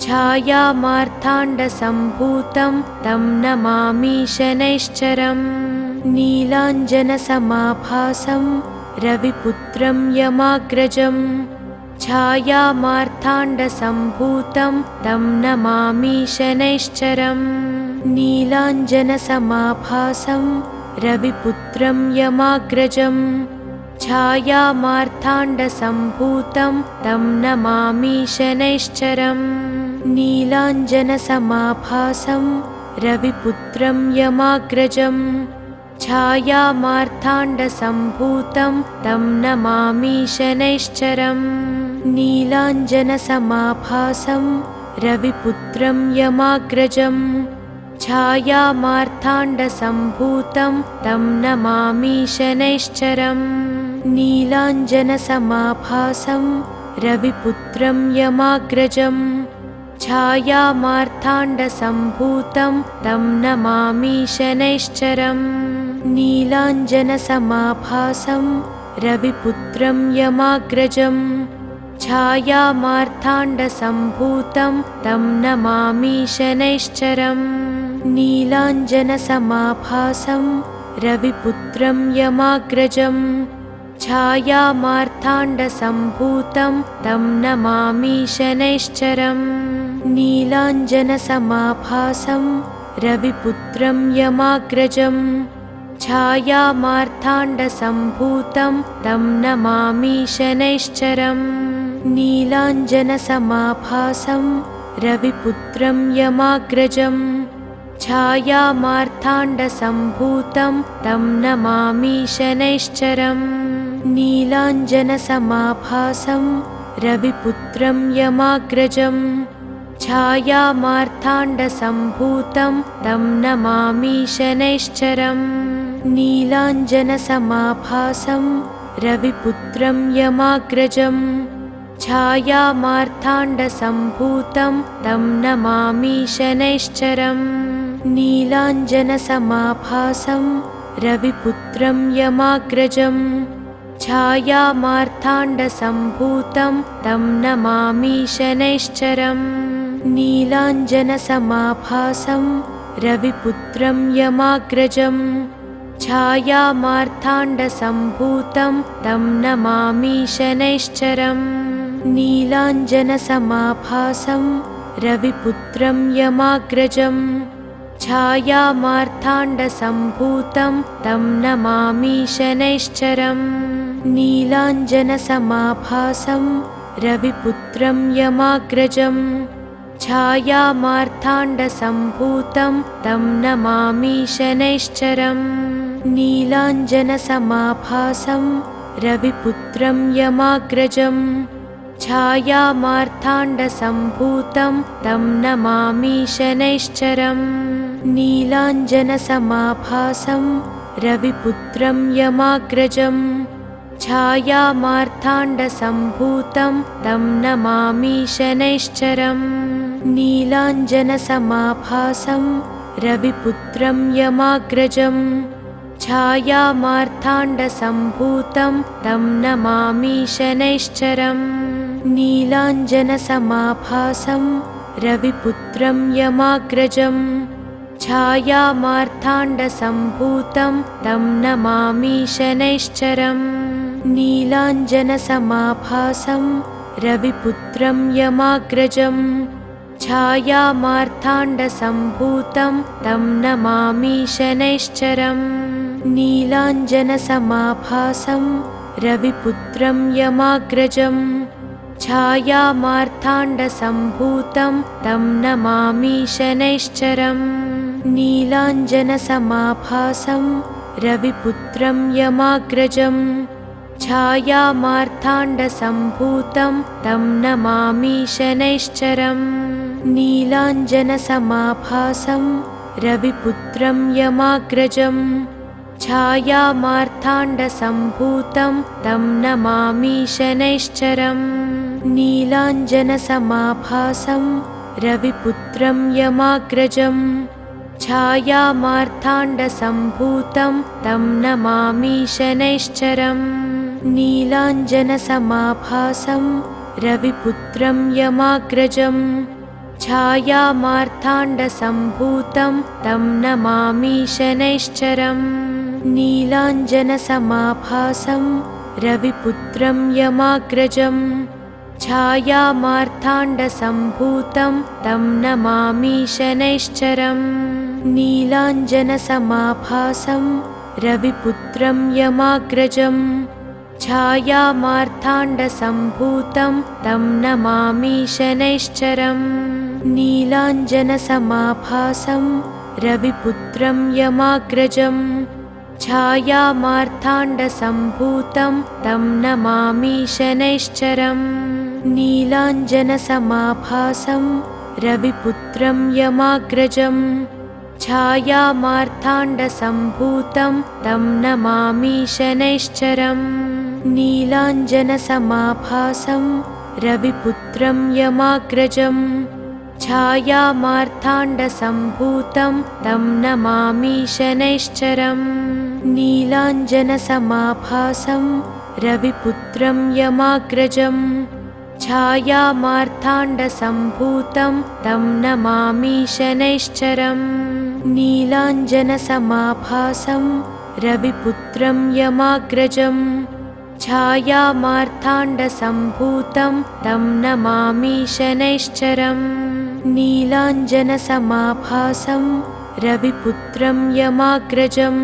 छायामार्ताण्डसम्भूतं तं नमामि शनैश्चरम् नीलाञ्जनसमाभासं रविपुत्रं यमाग्रजं छायामार्ताण्डसम्भूतं तं नमामि शनैश्चरम् नीलाञ्जनसमाभासं रविपुत्रं यमाग्रजं छायामार्ताण्डसम्भूतं तं नमामि शनैश्चरम् नीलाञ्जनसमाभासं रविपुत्रं यमाग्रजं छायामार्ताण्डसम्भूतं तं नमामि शनैश्चरम् नीलाञ्जनसमाभासं रविपुत्रं यमाग्रजं छायामार्ताण्डसम्भूतं तं नमामि शनैश्चरम् नीलाञ्जनसमाभासं रविपुत्रं यमाग्रजम् छायामार्ताण्डसम्भूतं तं नमामि शनैश्चरम् नीलाञ्जनसमाभासं रविपुत्रं यमाग्रजम् छायामार्ताण्डसम्भूतं तं नमामि शनैश्चरम् नीलाञ्जनसमाभासं रविपुत्रं यमाग्रजम् छायामार्ताण्डसम्भूतं तं नमामि शनैश्चरम् नीलाञ्जनसमाभासं रविपुत्रं यमाग्रजम् छायामार्ताण्डसम्भूतं तं नमामि शनैश्चरम् नीलाञ्जनसमाभासं रविपुत्रं यमाग्रजम् छायामार्ताण्डसम्भूतं तं नमामि शनैश्चरम् नीलाञ्जनसमाभासं रविपुत्रं यमाग्रजम् छायामार्ताण्डसम्भूतं तं नमामि शनैश्चरम् नीलाञ्जनसमाभासं रविपुत्रं यमाग्रजम् छायामार्ताण्डसम्भूतं तं नमामि शनैश्चरम् नीलाञ्जनसमाभासं रविपुत्रं यमाग्रजम् छायामार्ताण्डसम्भूतं तं नमामि शनैश्चरम् नीलाञ्जनसमाभासं रविपुत्रं यमाग्रजम् छायामार्ताण्डसम्भूतं तं नमामि शनैश्चरम् नीलाञ्जनसमाभासं रविपुत्रं यमाग्रजम् छायामार्ताण्डसम्भूतं तं नमामि शनैश्चरम् नीलाञ्जनसमाभासं रविपुत्रं यमाग्रजम् छायामार्ताण्डसम्भूतं तं नमामि शनैश्चरम् नीलाञ्जनसमाभासं रविपुत्रं यमाग्रजम् छायामार्ताण्डसम्भूतं तं नमामि शनैश्चरम् नीलाञ्जनसमाभासं रविपुत्रं यमाग्रजम् छायामार्ताण्डसम्भूतं तं नमामि शनैश्चरम् नीलाञ्जनसमाभासं रविपुत्रं यमाग्रजम् छायामार्ताण्डसम्भूतं तं नमामि शनैश्चरम् नीलाञ्जनसमाभासं रविपुत्रं यमाग्रजम् छायामार्ताण्डसम्भूतं तं नमामि शनैश्चरम् नीलाञ्जनसमाभासं रविपुत्रं यमाग्रजम् छायामार्ताण्डसम्भूतं तं नमामि शनैश्चरम् नीलाञ्जनसमाभासं रविपुत्रं यमाग्रजम् छायामार्ताण्डसम्भूतं तं नमामि शनैश्चरम् नीलाञ्जनसमाभासं रविपुत्रं यमाग्रजम् छायामार्ताण्डसम्भूतं तं नमामि शनैश्चरम् नीलाञ्जनसमाभासं रविपुत्रं यमाग्रजम् छायामार्ताण्डसम्भूतं तं नमामि शनैश्चरम् नीलाञ्जनसमाभासं रविपुत्रं यमाग्रजम् छायामार्ताण्डसम्भूतं तं नमामि शनैश्चरम् नीलाञ्जनसमाभासं रविपुत्रं यमाग्रजम् छायामार्ताण्डसम्भूतं तं नमामि शनैश्चरम् नीलाञ्जनसमाभासं रविपुत्रं यमाग्रजम् छायामार्ताण्डसम्भूतं तं नमामि शनैश्चरम् नीलाञ्जनसमाभासं रविपुत्रं यमाग्रजम् छायामार्ताण्डसम्भूतं तं नमामि शनैश्चरम् नीलाञ्जनसमाभासं रविपुत्रं यमाग्रजम् छायामार्ताण्डसम्भूतं तं नमामि शनैश्चरम् नीलाञ्जनसमाभासं रविपुत्रं यमाग्रजम् छायामार्ताण्डसम्भूतं तं नमामि शनैश्चरम् नीलाञ्जनसमाभासं रविपुत्रं यमाग्रजम् छायामार्ताण्डसम्भूतं तं नमामि शनैश्चरम् नीलाञ्जनसमाभासं रविपुत्रं यमाग्रजम् छायामार्ताण्डसम्भूतं तं नमामि शनैश्चरम् नीलाञ्जनसमाभासं रविपुत्रं यमाग्रजम् छायामार्ताण्डसम्भूतं तं नमामि शनैश्चरम् नीलाञ्जनसमाभासं रविपुत्रं यमाग्रजम्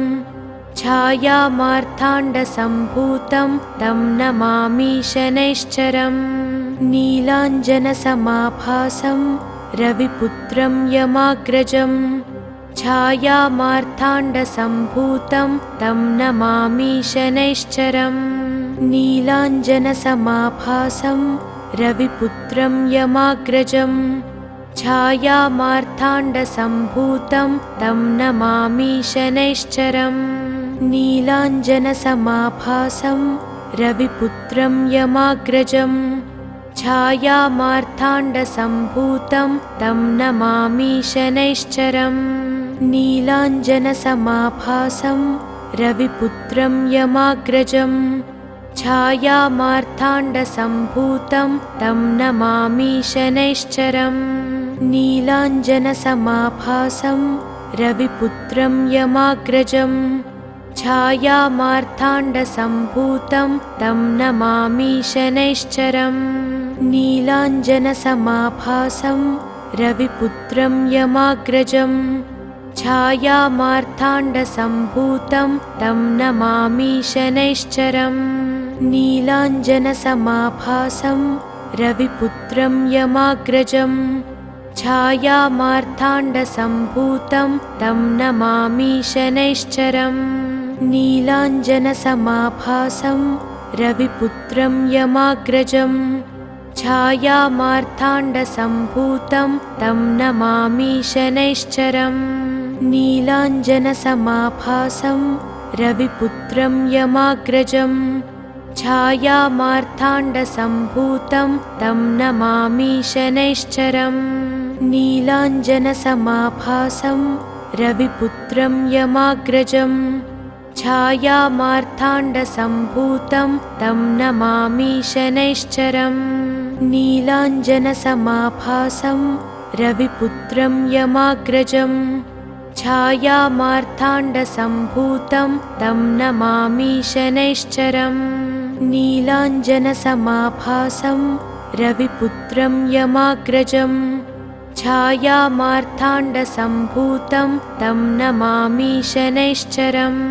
छायामार्ताण्डसम्भूतं तं नमामि शनैश्चरम् नीलाञ्जनसमाभासं रविपुत्रं यमाग्रजम् छायामार्ताण्डसम्भूतं तं नमामि शनैश्चरम् नीलाञ्जनसमाभासं रविपुत्रं यमाग्रजम् छायामार्ताण्डसम्भूतं तं नमामि शनैश्चरम् नीलाञ्जनसमाभासं रविपुत्रं यमाग्रजम् छायामार्ताण्डसम्भूतं तं नमामि शनैश्चरम् नीलाञ्जनसमाभासं रविपुत्रं यमाग्रजम् छायामार्ताण्डसम्भूतं तं नमामि शनैश्चरम् नीलाञ्जनसमाभासं रविपुत्रं यमाग्रजम् छायामार्ताण्डसम्भूतं तं नमामि शनैश्चरम् नीलाञ्जनसमाभासं रविपुत्रं यमाग्रजम् छायामार्ताण्डसम्भूतं तं नमामि शनैश्चरम् नीलाञ्जनसमाभासं रविपुत्रं यमाग्रजम् छायामार्ताण्डसम्भूतं तं नमामि शनैश्चरम् नीलाञ्जनसमाभासं रविपुत्रं यमाग्रजम् छायामार्ताण्डसम्भूतं तं नमामि शनैश्चरम् नीलाञ्जनसमाभासं रविपुत्रं यमाग्रजम् छायामार्ताण्डसम्भूतं तं नमामि शनैश्चरम् नीलाञ्जनसमाभासं रविपुत्रं यमाग्रजम् छायामार्ताण्डसम्भूतं तं नमामि शनैश्चरम् नीलाञ्जनसमाभासं रविपुत्रं यमाग्रजम् छायामार्ताण्डसम्भूतं तं नमामि शनैश्चरम् नीलाञ्जनसमाभासं रविपुत्रं यमाग्रजम् छायामार्ताण्डसम्भूतं तं नमामि शनैश्चरम्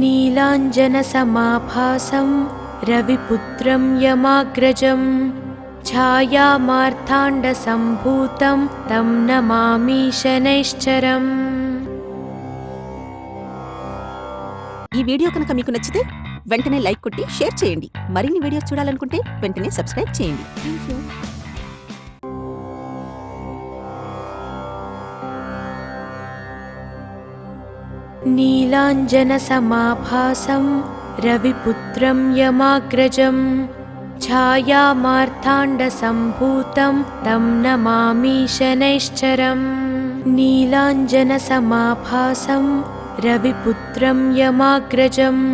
नीलाञ्जनसमाभासं रविपुत्रं यमाग्रजम् छायामार्ताण्डसम्भूतं तं नमामि शनैश्चरम्। ఈ వీడియో కనుక మీకు నచ్చితే వెంటనే లైక్ కొట్టి షేర్ చేయండి. మరిన్ని వీడియోస్ చూడాలనుకుంటే వెంటనే సబ్స్క్రైబ్ చేయండి. థాంక్యూ. नीलाञ्जनसमाभासं रविपुत्रं यमाग्रजम् छायामार्ताण्डसम्भूतं तं नमामि शनैश्चरम् नीलाञ्जनसमाभासं रविपुत्रं यमाग्रजम्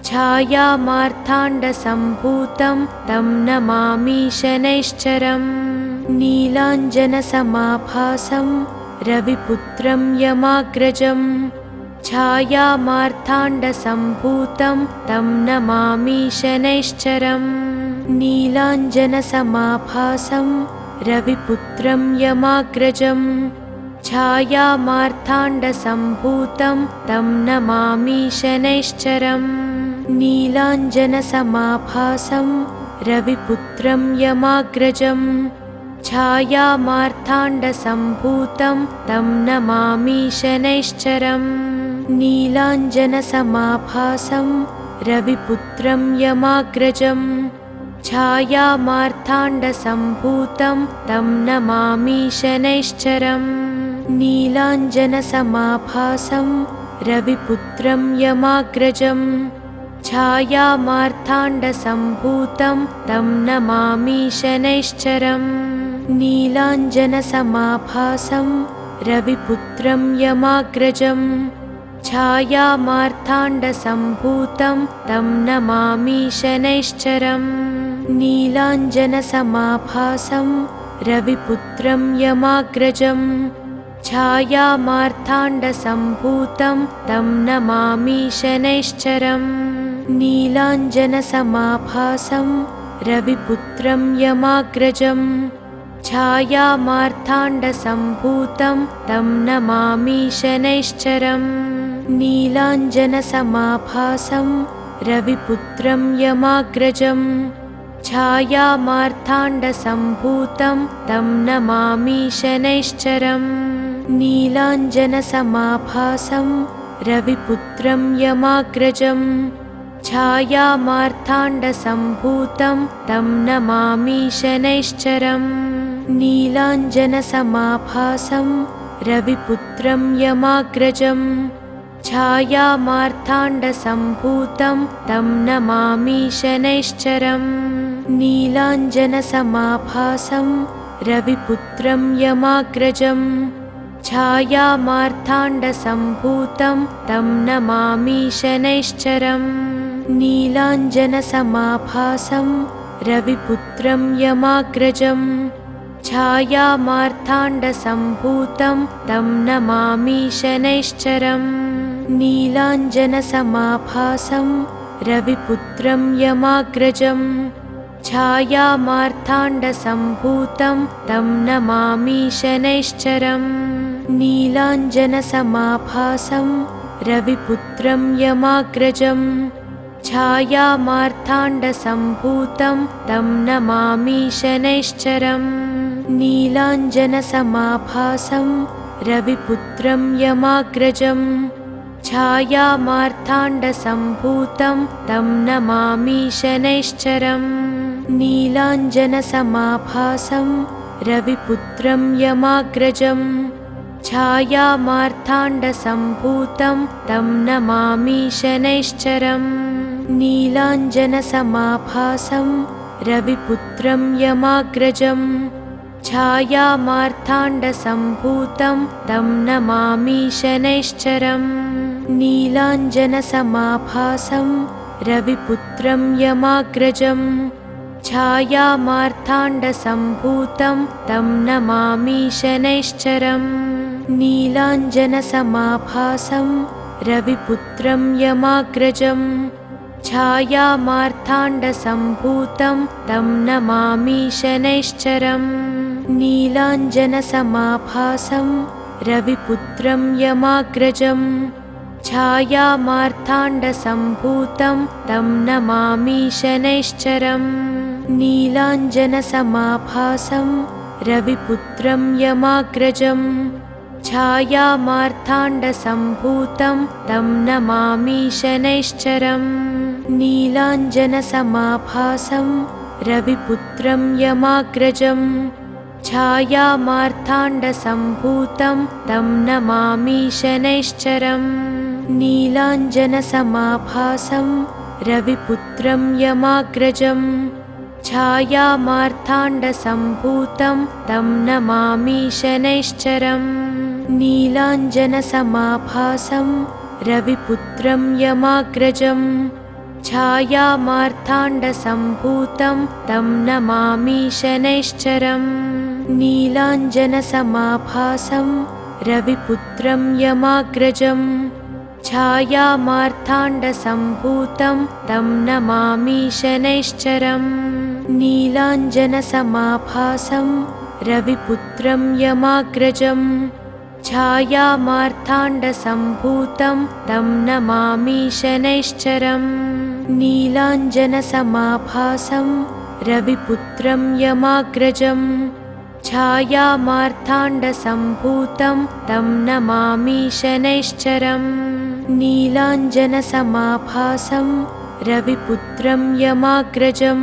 छायामार्ताण्डसम्भूतं तं नमामि शनैश्चरम् नीलाञ्जनसमाभासं रविपुत्रं यमाग्रजम् छायामार्ताण्डसम्भूतं तं नमामि शनैश्चरम् नीलाञ्जनसमाभासं रविपुत्रं यमाग्रजम् छायामार्ताण्डसम्भूतं तं नमामि शनैश्चरम् नीलाञ्जनसमाभासं रविपुत्रं यमाग्रजम् छायामार्ताण्डसम्भूतं तं नमामि शनैश्चरम् नीलाञ्जनसमाभासं रविपुत्रं यमाग्रजम् छायामार्ताण्डसम्भूतं तं नमामि शनैश्चरम् नीलाञ्जनसमाभासं रविपुत्रं यमाग्रजं छायामार्ताण्डसम्भूतं तं नमामि शनैश्चरम् नीलाञ्जनसमाभासं रविपुत्रं यमाग्रजं छायामार्ताण्डसम्भूतं तं नमामि शनैश्चरम् नीलाञ्जनसमाभासं रविपुत्रं यमाग्रजं छायामार्ताण्डसम्भूतं तं नमामि शनैश्चरम् नीलाञ्जनसमाभासं रविपुत्रं यमाग्रजं छायामार्ताण्डसम्भूतं तं नमामि शनैश्चरम् नीलाञ्जनसमाभासं रविपुत्रं यमाग्रजं छायामार्ताण्डसम्भूतं तं नमामि शनैश्चरम् नीलाञ्जनसमाभासं रविपुत्रं यमाग्रजं छायामार्ताण्डसम्भूतं तं नमामि शनैश्चरम् नीलाञ्जनसमाभासं रविपुत्रं यमाग्रजं छायामार्ताण्डसम्भूतं तं नमामि शनैश्चरम् नीलाञ्जनसमाभासं रविपुत्रं यमाग्रजं छायामार्ताण्डसम्भूतं तं नमामि शनैश्चरम् नीलाञ्जनसमाभासं रविपुत्रं यमाग्रजं छायामार्ताण्डसम्भूतं तं नमामि शनैश्चरम् नीलाञ्जनसमाभासं रविपुत्रं यमाग्रजं छायामार्ताण्डसम्भूतं तं नमामि शनैश्चरम् नीलाञ्जनसमाभासं रविपुत्रं यमाग्रजं छायामार्ताण्डसम्भूतं तं नमामि शनैश्चरम् नीलाञ्जनसमाभासं रविपुत्रं यमाग्रजं छायामार्ताण्डसम्भूतं तं नमामि शनैश्चरम् नीलाञ्जनसमाभासं रविपुत्रं यमाग्रजं छायामार्ताण्डसम्भूतं तं नमामि शनैश्चरम् नीलाञ्जनसमाभासं रविपुत्रं यमाग्रजं छायामार्ताण्डसम्भूतं तं नमामि शनैश्चरम् नीलाञ्जनसमाभासं रविपुत्रं यमाग्रजं छायामार्ताण्डसम्भूतं तं नमामि शनैश्चरम् नीलाञ्जनसमाभासं रविपुत्रं यमाग्रजं छायामार्ताण्डसम्भूतं तं नमामि शनैश्चरम् नीलाञ्जनसमाभासं रविपुत्रं यमाग्रजं छायामार्ताण्डसम्भूतं तं नमामि शनैश्चरम् नीलाञ्जनसमाभासं रविपुत्रं यमाग्रजं छायामार्ताण्डसम्भूतं तं नमामि शनैश्चरम् नीलाञ्जनसमाभासं रविपुत्रं यमाग्रजं छायामार्ताण्डसम्भूतं तं नमामि शनैश्चरम् नीलाञ्जनसमाभासं रविपुत्रं यमाग्रजं छायामार्ताण्डसम्भूतं तं नमामि शनैश्चरम् नीलाञ्जनसमाभासं रविपुत्रं यमाग्रजं छायामार्ताण्डसम्भूतं तं नमामि शनैश्चरम् नीलाञ्जनसमाभासं रविपुत्रं यमाग्रजं छायामार्ताण्डसम्भूतं तं नमामि शनैश्चरम् नीलाञ्जनसमाभासं रविपुत्रं यमाग्रजं छायामार्ताण्डसम्भूतं तं नमामि शनैश्चरम् नीलाञ्जनसमाभासं रविपुत्रं यमाग्रजं छायामार्ताण्डसम्भूतं तं नमामि शनैश्चरम् नीलाञ्जनसमाभासं रविपुत्रं यमाग्रजं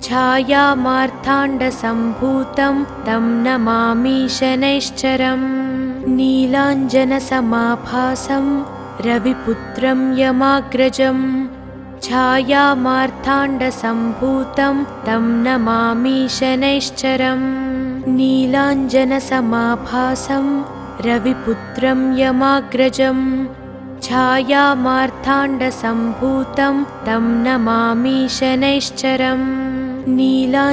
छायामार्ताण्डसम्भूतं तं नमामि शनैश्चरम् नीलाञ्जनसमाभासं रविपुत्रं यमाग्रजं छायामार्ताण्डसम्भूतं तं नमामि शनैश्चरम् नीलाञ्जनसमाभासं रविपुत्रं यमाग्रजं छायामार्ताण्डसम्भूतं तं नमामि शनैश्चरम् नीलाञ्जनसमाभासं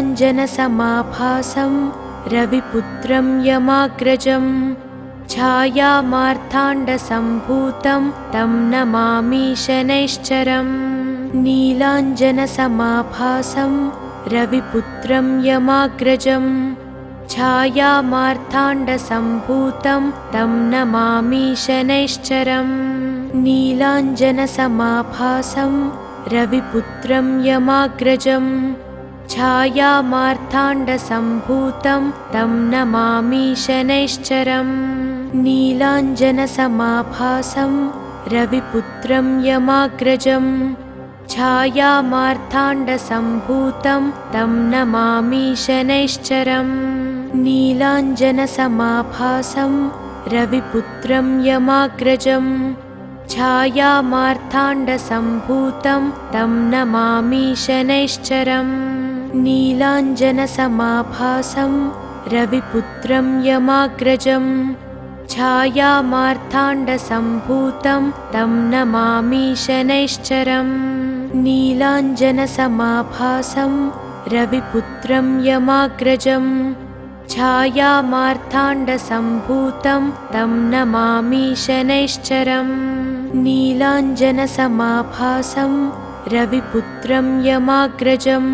रविपुत्रं यमाग्रजं छायामार्ताण्डसम्भूतं तं नमामि शनैश्चरम् नीलाञ्जनसमाभासं रविपुत्रं यमाग्रजं छायामार्ताण्डसम्भूतं तं नमामि शनैश्चरम् नीलाञ्जनसमाभासं रविपुत्रं यमाग्रजं छायामार्ताण्डसम्भूतं तं नमामि शनैश्चरम् नीलाञ्जनसमाभासं रविपुत्रं यमाग्रजं छायामार्ताण्डसम्भूतं तं नमामि शनैश्चरम् नीलाञ्जनसमाभासं रविपुत्रं यमाग्रजं छायामार्ताण्डसम्भूतं तं नमामि शनैश्चरम् नीलाञ्जनसमाभासं रविपुत्रं यमाग्रजं छायामार्ताण्डसम्भूतं तं नमामि शनैश्चरम् नीलाञ्जनसमाभासं रविपुत्रं यमाग्रजं छायामार्ताण्डसम्भूतं तं नमामि शनैश्चरम् नीलाञ्जनसमाभासं रविपुत्रं यमाग्रजं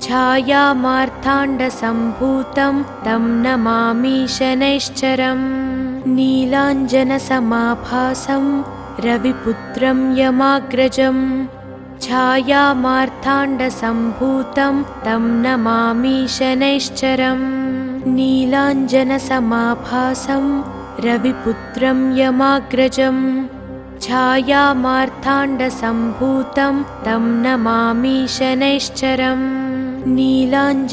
छायामार्ताण्डसम्भूतं तं नमामि शनैश्चरम् नीलाञ्जनसमाभासं रविपुत्रं यमाग्रजं छायामार्ताण्डसम्भूतं तं नमामि शनैश्चरम् नीलाञ्जनसमाभासं रविपुत्रं यमाग्रजं छायामार्ताण्डसम्भूतं तं नमामि शनैश्चरम् नीलाञ्जनसमाभासं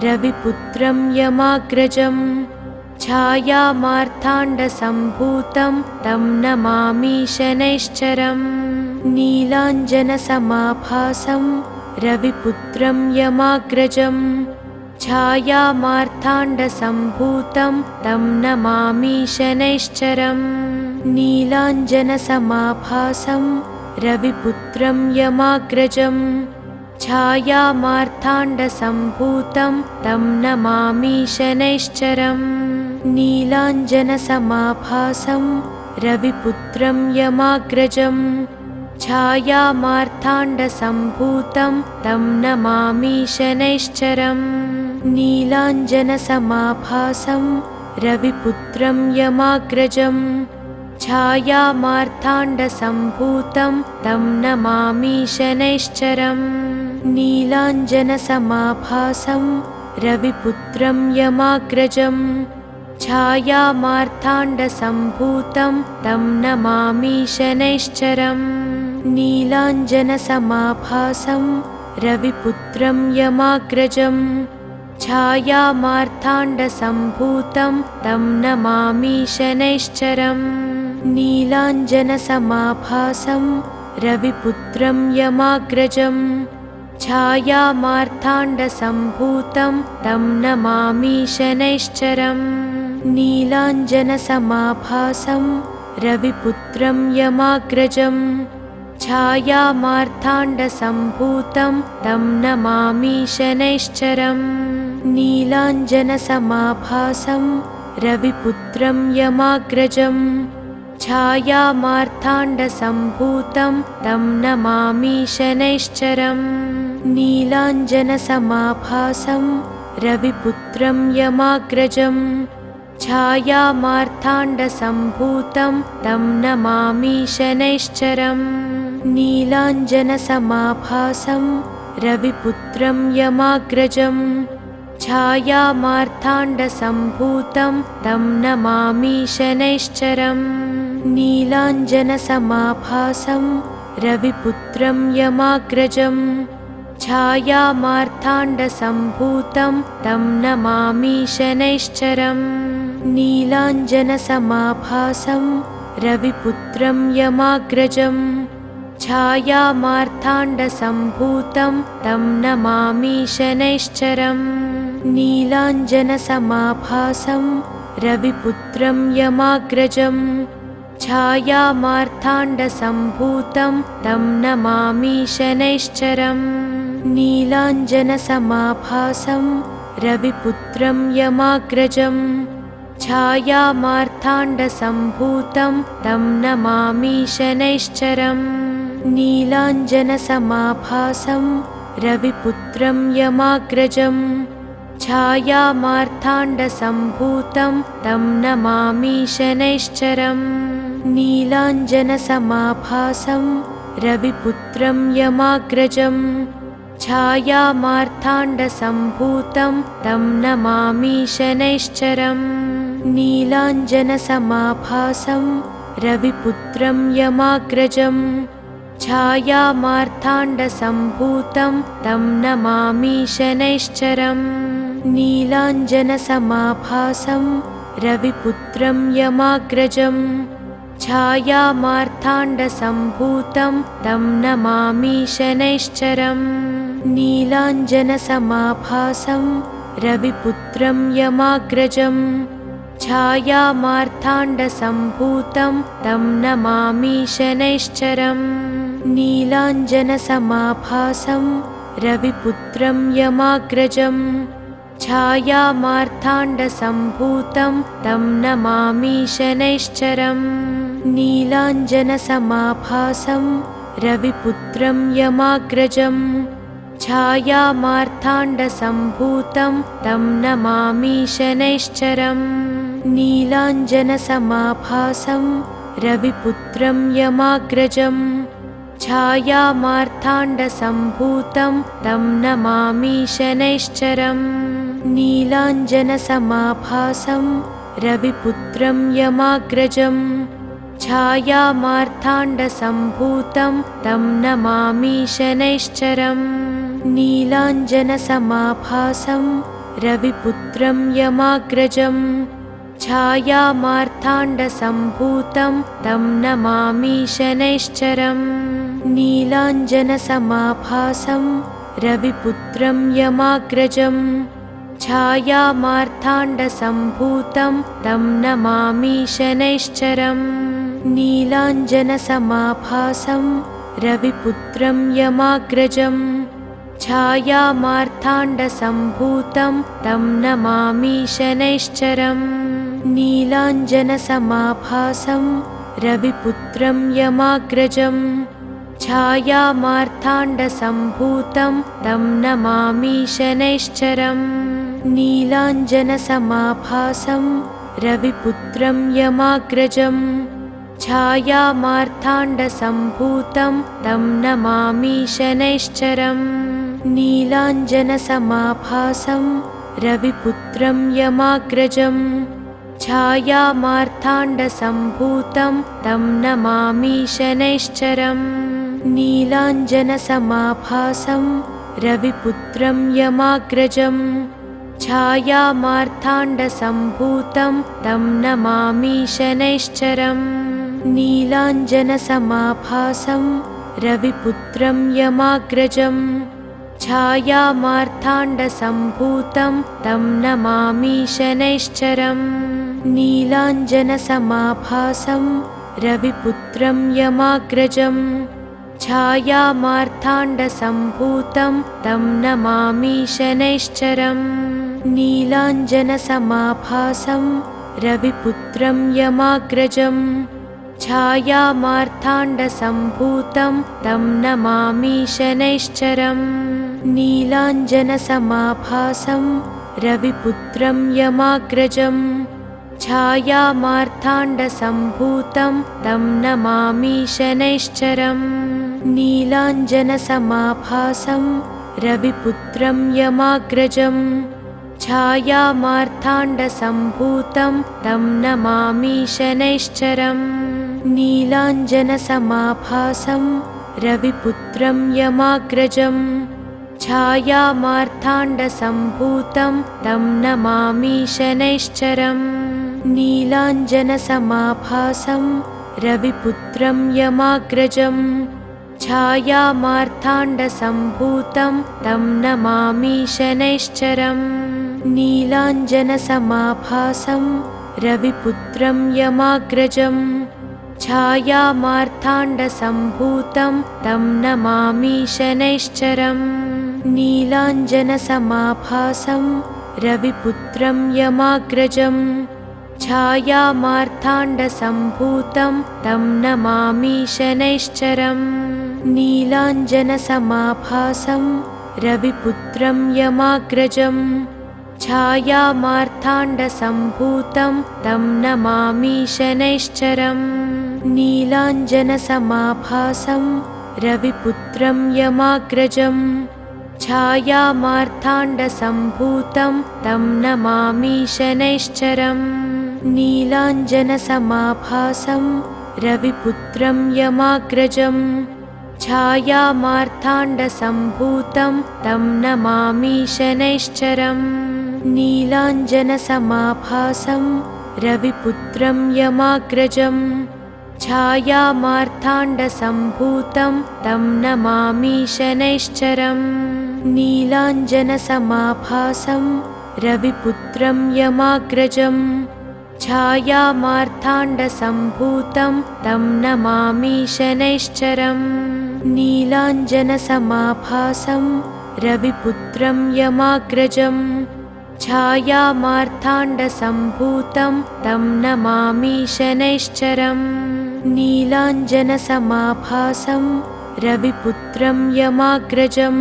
रविपुत्रं यमाग्रजं छायामार्ताण्डसम्भूतं तं नमामि शनैश्चरम् नीलाञ्जनसमाभासं रविपुत्रं यमाग्रजं छायामार्ताण्डसम्भूतं तं नमामि शनैश्चरम् नीलाञ्जनसमाभासं रविपुत्रं यमाग्रजं छायामार्ताण्डसम्भूतं तं नमामि शनैश्चरम् नीलाञ्जनसमाभासं रविपुत्रं यमाग्रजं छायामार्ताण्डसम्भूतं तं नमामि शनैश्चरम् नीलाञ्जनसमाभासं रविपुत्रं यमाग्रजं छायामार्ताण्डसम्भूतं तं नमामि शनैश्चरम् नीलाञ्जनसमाभासं रविपुत्रं यमाग्रजं छायामार्ताण्डसम्भूतं तं नमामि शनैश्चरम् नीलाञ्जनसमाभासं रविपुत्रं यमाग्रजं छायामार्ताण्डसम्भूतं तं नमामि शनैश्चरम् नीलाञ्जनसमाभासं रविपुत्रं यमाग्रजं छायामार्ताण्डसम्भूतं तं नमामि शनैश्चरम् नीलाञ्जनसमाभासं रविपुत्रं यमाग्रजं छायामार्ताण्डसम्भूतं तं नमामि शनैश्चरम् नीलाञ्जनसमाभासं रविपुत्रं यमाग्रजं छायामार्ताण्डसम्भूतं तं नमामि शनैश्चरम् नीलाञ्जनसमाभासं रविपुत्रं यमाग्रजं छायामार्ताण्डसम्भूतं तं नमामि शनैश्चरम् नीलाञ्जनसमाभासं रविपुत्रं यमाग्रजं छायामार्ताण्डसम्भूतं तं नमामि शनैश्चरम् नीलाञ्जनसमाभासं रविपुत्रं यमाग्रजं छायामार्ताण्डसम्भूतं तं नमामि शनैश्चरम् नीलाञ्जनसमाभासं रविपुत्रं यमाग्रजं छायामार्ताण्डसम्भूतं तं नमामि शनैश्चरम् नीलाञ्जनसमाभासं रविपुत्रं यमाग्रजं छायामार्ताण्डसम्भूतं तं नमामि शनैश्चरम् नीलाञ्जनसमाभासं रविपुत्रं यमाग्रजं छायामार्ताण्डसम्भूतं तं नमामि शनैश्चरम् नीलाञ्जनसमाभासं रविपुत्रं यमाग्रजं छायामार्ताण्डसम्भूतं तं नमामि शनैश्चरम् नीलाञ्जनसमाभासं रविपुत्रं यमाग्रजं छायामार्ताण्डसम्भूतं तं नमामि शनैश्चरम् नीलाञ्जनसमाभासं रविपुत्रं यमाग्रजं छायामार्ताण्डसम्भूतं तं नमामि शनैश्चरम् नीलाञ्जनसमाभासं रविपुत्रं यमाग्रजं छायामार्ताण्डसम्भूतं तं नमामि शनैश्चरम् नीलाञ्जनसमाभासं रविपुत्रं यमाग्रजं छायामार्ताण्डसम्भूतं तं नमामि शनैश्चरम् नीलाञ्जनसमाभासं रविपुत्रं यमाग्रजं छायामार्ताण्डसम्भूतं तं नमामि शनैश्चरम् नीलाञ्जनसमाभासं रविपुत्रं यमाग्रजं छायामार्ताण्डसम्भूतं तं नमामि शनैश्चरम् नीलाञ्जनसमाभासं रविपुत्रं यमाग्रजं छायामार्ताण्डसम्भूतं तं नमामि शनैश्चरम् नीलाञ्जनसमाभासं रविपुत्रं यमाग्रजं छायामार्ताण्डसम्भूतं तं नमामि शनैश्चरम् नीलाञ्जनसमाभासं रविपुत्रं यमाग्रजं छायामार्ताण्डसम्भूतं तं नमामि शनैश्चरम् नीलाञ्जनसमाभासं रविपुत्रं यमाग्रजं छायामार्ताण्डसम्भूतं तं नमामि शनैश्चरम् नीलाञ्जनसमाभासं रविपुत्रं यमाग्रजं छायामार्ताण्डसम्भूतं तं नमामि शनैश्चरम् नीलाञ्जनसमाभासं रविपुत्रं यमाग्रजं छायामार्ताण्डसम्भूतं तं नमामि शनैश्चरम् नीलाञ्जनसमाभासं रविपुत्रं यमाग्रजं छायामार्ताण्डसम्भूतं तं नमामि शनैश्चरम् नीलाञ्जनसमाभासं रविपुत्रं यमाग्रजं छायामार्ताण्डसम्भूतं तं नमामि शनैश्चरम् नीलाञ्जनसमाभासं रविपुत्रं यमाग्रजं छायामार्ताण्डसम्भूतं तं नमामि शनैश्चरम् नीलाञ्जनसमाभासं रविपुत्रं यमाग्रजं छायामार्ताण्डसम्भूतं तं नमामि शनैश्चरम् नीलाञ्जनसमाभासं रविपुत्रं यमाग्रजं छायामार्ताण्डसम्भूतं तं नमामि शनैश्चरम् नीलाञ्जनसमाभासं रविपुत्रं यमाग्रजं छायामार्ताण्डसम्भूतं तं नमामि शनैश्चरम् नीलाञ्जनसमाभासं रविपुत्रं यमाग्रजं छायामार्ताण्डसम्भूतं तं नमामि शनैश्चरम् नीलाञ्जनसमाभासं रविपुत्रं यमाग्रजं छायामार्ताण्डसम्भूतं तं नमामि शनैश्चरम् नीलाञ्जनसमाभासं रविपुत्रं यमाग्रजं छायामार्ताण्डसम्भूतं तं नमामि शनैश्चरम् नीलाञ्जनसमाभासं रविपुत्रं यमाग्रजं छायामार्ताण्डसम्भूतं तं नमामि शनैश्चरम् नीलाञ्जनसमाभासं रविपुत्रं यमाग्रजं छायामार्ताण्डसम्भूतं तं नमामि शनैश्चरम् नीलाञ्जनसमाभासं रविपुत्रं यमाग्रजं छायामार्ताण्डसम्भूतं तं नमामि शनैश्चरम् नीलाञ्जनसमाभासं रविपुत्रं यमाग्रजं छायामार्ताण्डसम्भूतं तं नमामि शनैश्चरम् नीलाञ्जनसमाभासं रविपुत्रं यमाग्रजं छायामार्ताण्डसम्भूतं तं नमामि शनैश्चरम् नीलाञ्जनसमाभासं रविपुत्रं यमाग्रजं छायामार्ताण्डसम्भूतं तं नमामि शनैश्चरम् नीलाञ्जनसमाभासं रविपुत्रं यमाग्रजं छायामार्ताण्डसम्भूतं तं नमामि शनैश्चरम् नीलाञ्जनसमाभासं रविपुत्रं यमाग्रजं छायामार्ताण्डसम्भूतं तं नमामि शनैश्चरम् नीलाञ्जनसमाभासं रविपुत्रं यमाग्रजं छायामार्ताण्डसम्भूतं तं नमामि शनैश्चरम् नीलाञ्जनसमाभासं रविपुत्रं यमाग्रजं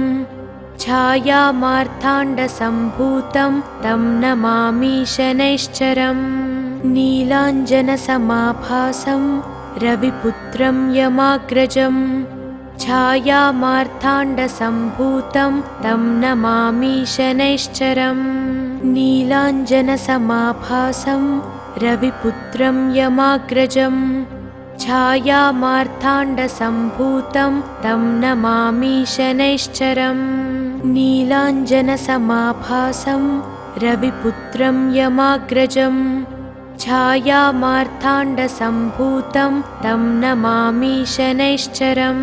छायामार्ताण्डसम्भूतं तं नमामि शनैश्चरम् नीलाञ्जनसमाभासं रविपुत्रं यमाग्रजं छायामार्ताण्डसम्भूतं तं नमामि शनैश्चरम् नीलाञ्जनसमाभासं रविपुत्रं यमाग्रजं छायामार्ताण्डसम्भूतं तं नमामि शनैश्चरम् नीलाञ्जनसमाभासं रविपुत्रं यमाग्रजं छायामार्ताण्डसम्भूतं तं नमामि शनैश्चरम्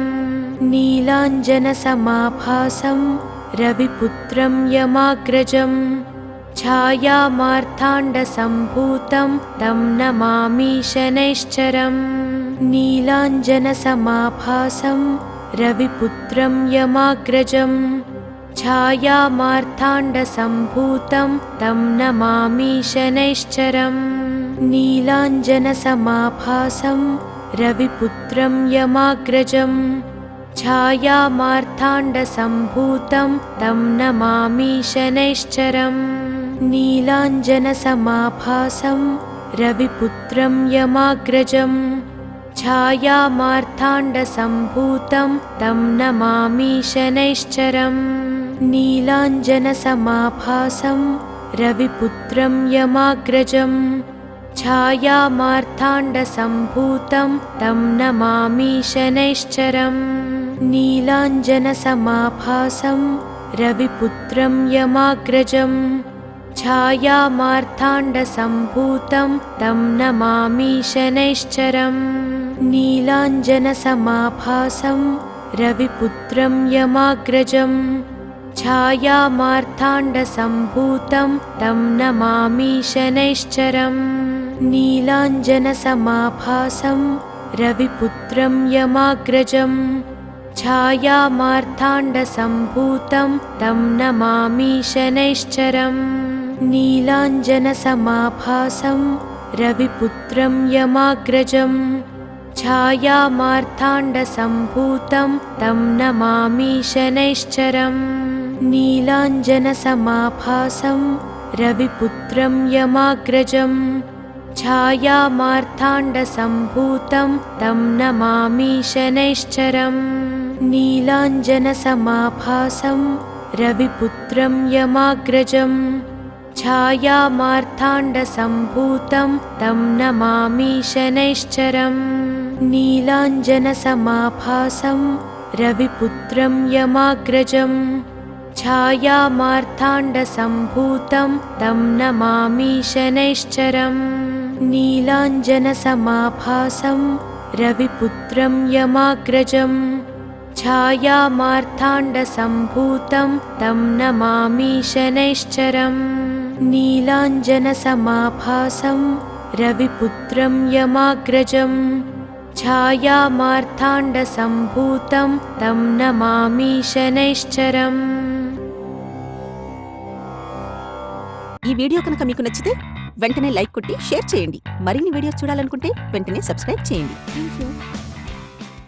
नीलाञ्जनसमाभासं रविपुत्रं यमाग्रजं छायामार्ताण्डसम्भूतं तं नमामि शनैश्चरम् नीलाञ्जनसमाभासं रविपुत्रं यमाग्रजं छायामार्ताण्डसम्भूतं तं नमामि शनैश्चरम् नीलाञ्जनसमाभासं रविपुत्रं यमाग्रजं छायामार्ताण्डसम्भूतं तं नमामि शनैश्चरम् नीलाञ्जनसमाभासं रविपुत्रं यमाग्रजं छायामार्ताण्डसम्भूतं तं नमामि शनैश्चरम् नीलाञ्जनसमाभासं रविपुत्रं यमाग्रजं छायामार्ताण्डसम्भूतं तं नमामि शनैश्चरम् नीलाञ्जनसमाभासं रविपुत्रं यमाग्रजं छायामार्ताण्डसम्भूतं तं नमामि शनैश्चरम् नीलाञ्जनसमाभासं रविपुत्रं यमाग्रजं छायामार्ताण्डसम्भूतं तं नमामि शनैश्चरम् नीलाञ्जनसमाभासं रविपुत्रं यमाग्रजं छायामार्ताण्डसम्भूतं तं नमामि शनैश्चरम् नीलाञ्जनसमाभासं रविपुत्रं यमाग्रजं छायामार्ताण्डसम्भूतं तं नमामि शनैश्चरम् नीलाञ्जनसमाभासं रविपुत्रं यमाग्रजं छायामार्ताण्डसम्भूतं तं नमामि शनैश्चरम् नीलाञ्जनसमाभासं रविपुत्रं यमाग्रजं छायामार्ताण्डसम्भूतं तं नमामि शनैश्चरम् नीलाञ्जनसमाभासं रविपुत्रं यमाग्रजं छायामार्ताण्डसम्भूतं तं नमामि शनैश्चरम् नीलाञ्जनसमाभासं रविपुत्रं यमाग्रजं छायामार्ताण्डसम्भूतं तं नमामि शनैश्चरम् नीलाञ्जनसमाभासं रविपुत्रं यमाग्रजं छायामार्ताण्डसम्भूतं तं नमामि शनैश्चरम्। ఈ వీడియో కనుక మీకు నచ్చితే వెంటనే లైక్ కొట్టి షేర్ చేయండి. మరిన్ని వీడియోస్ చూడాలనుకుంటే వెంటనే సబ్స్క్రైబ్ చేయండి. థాంక్యూ.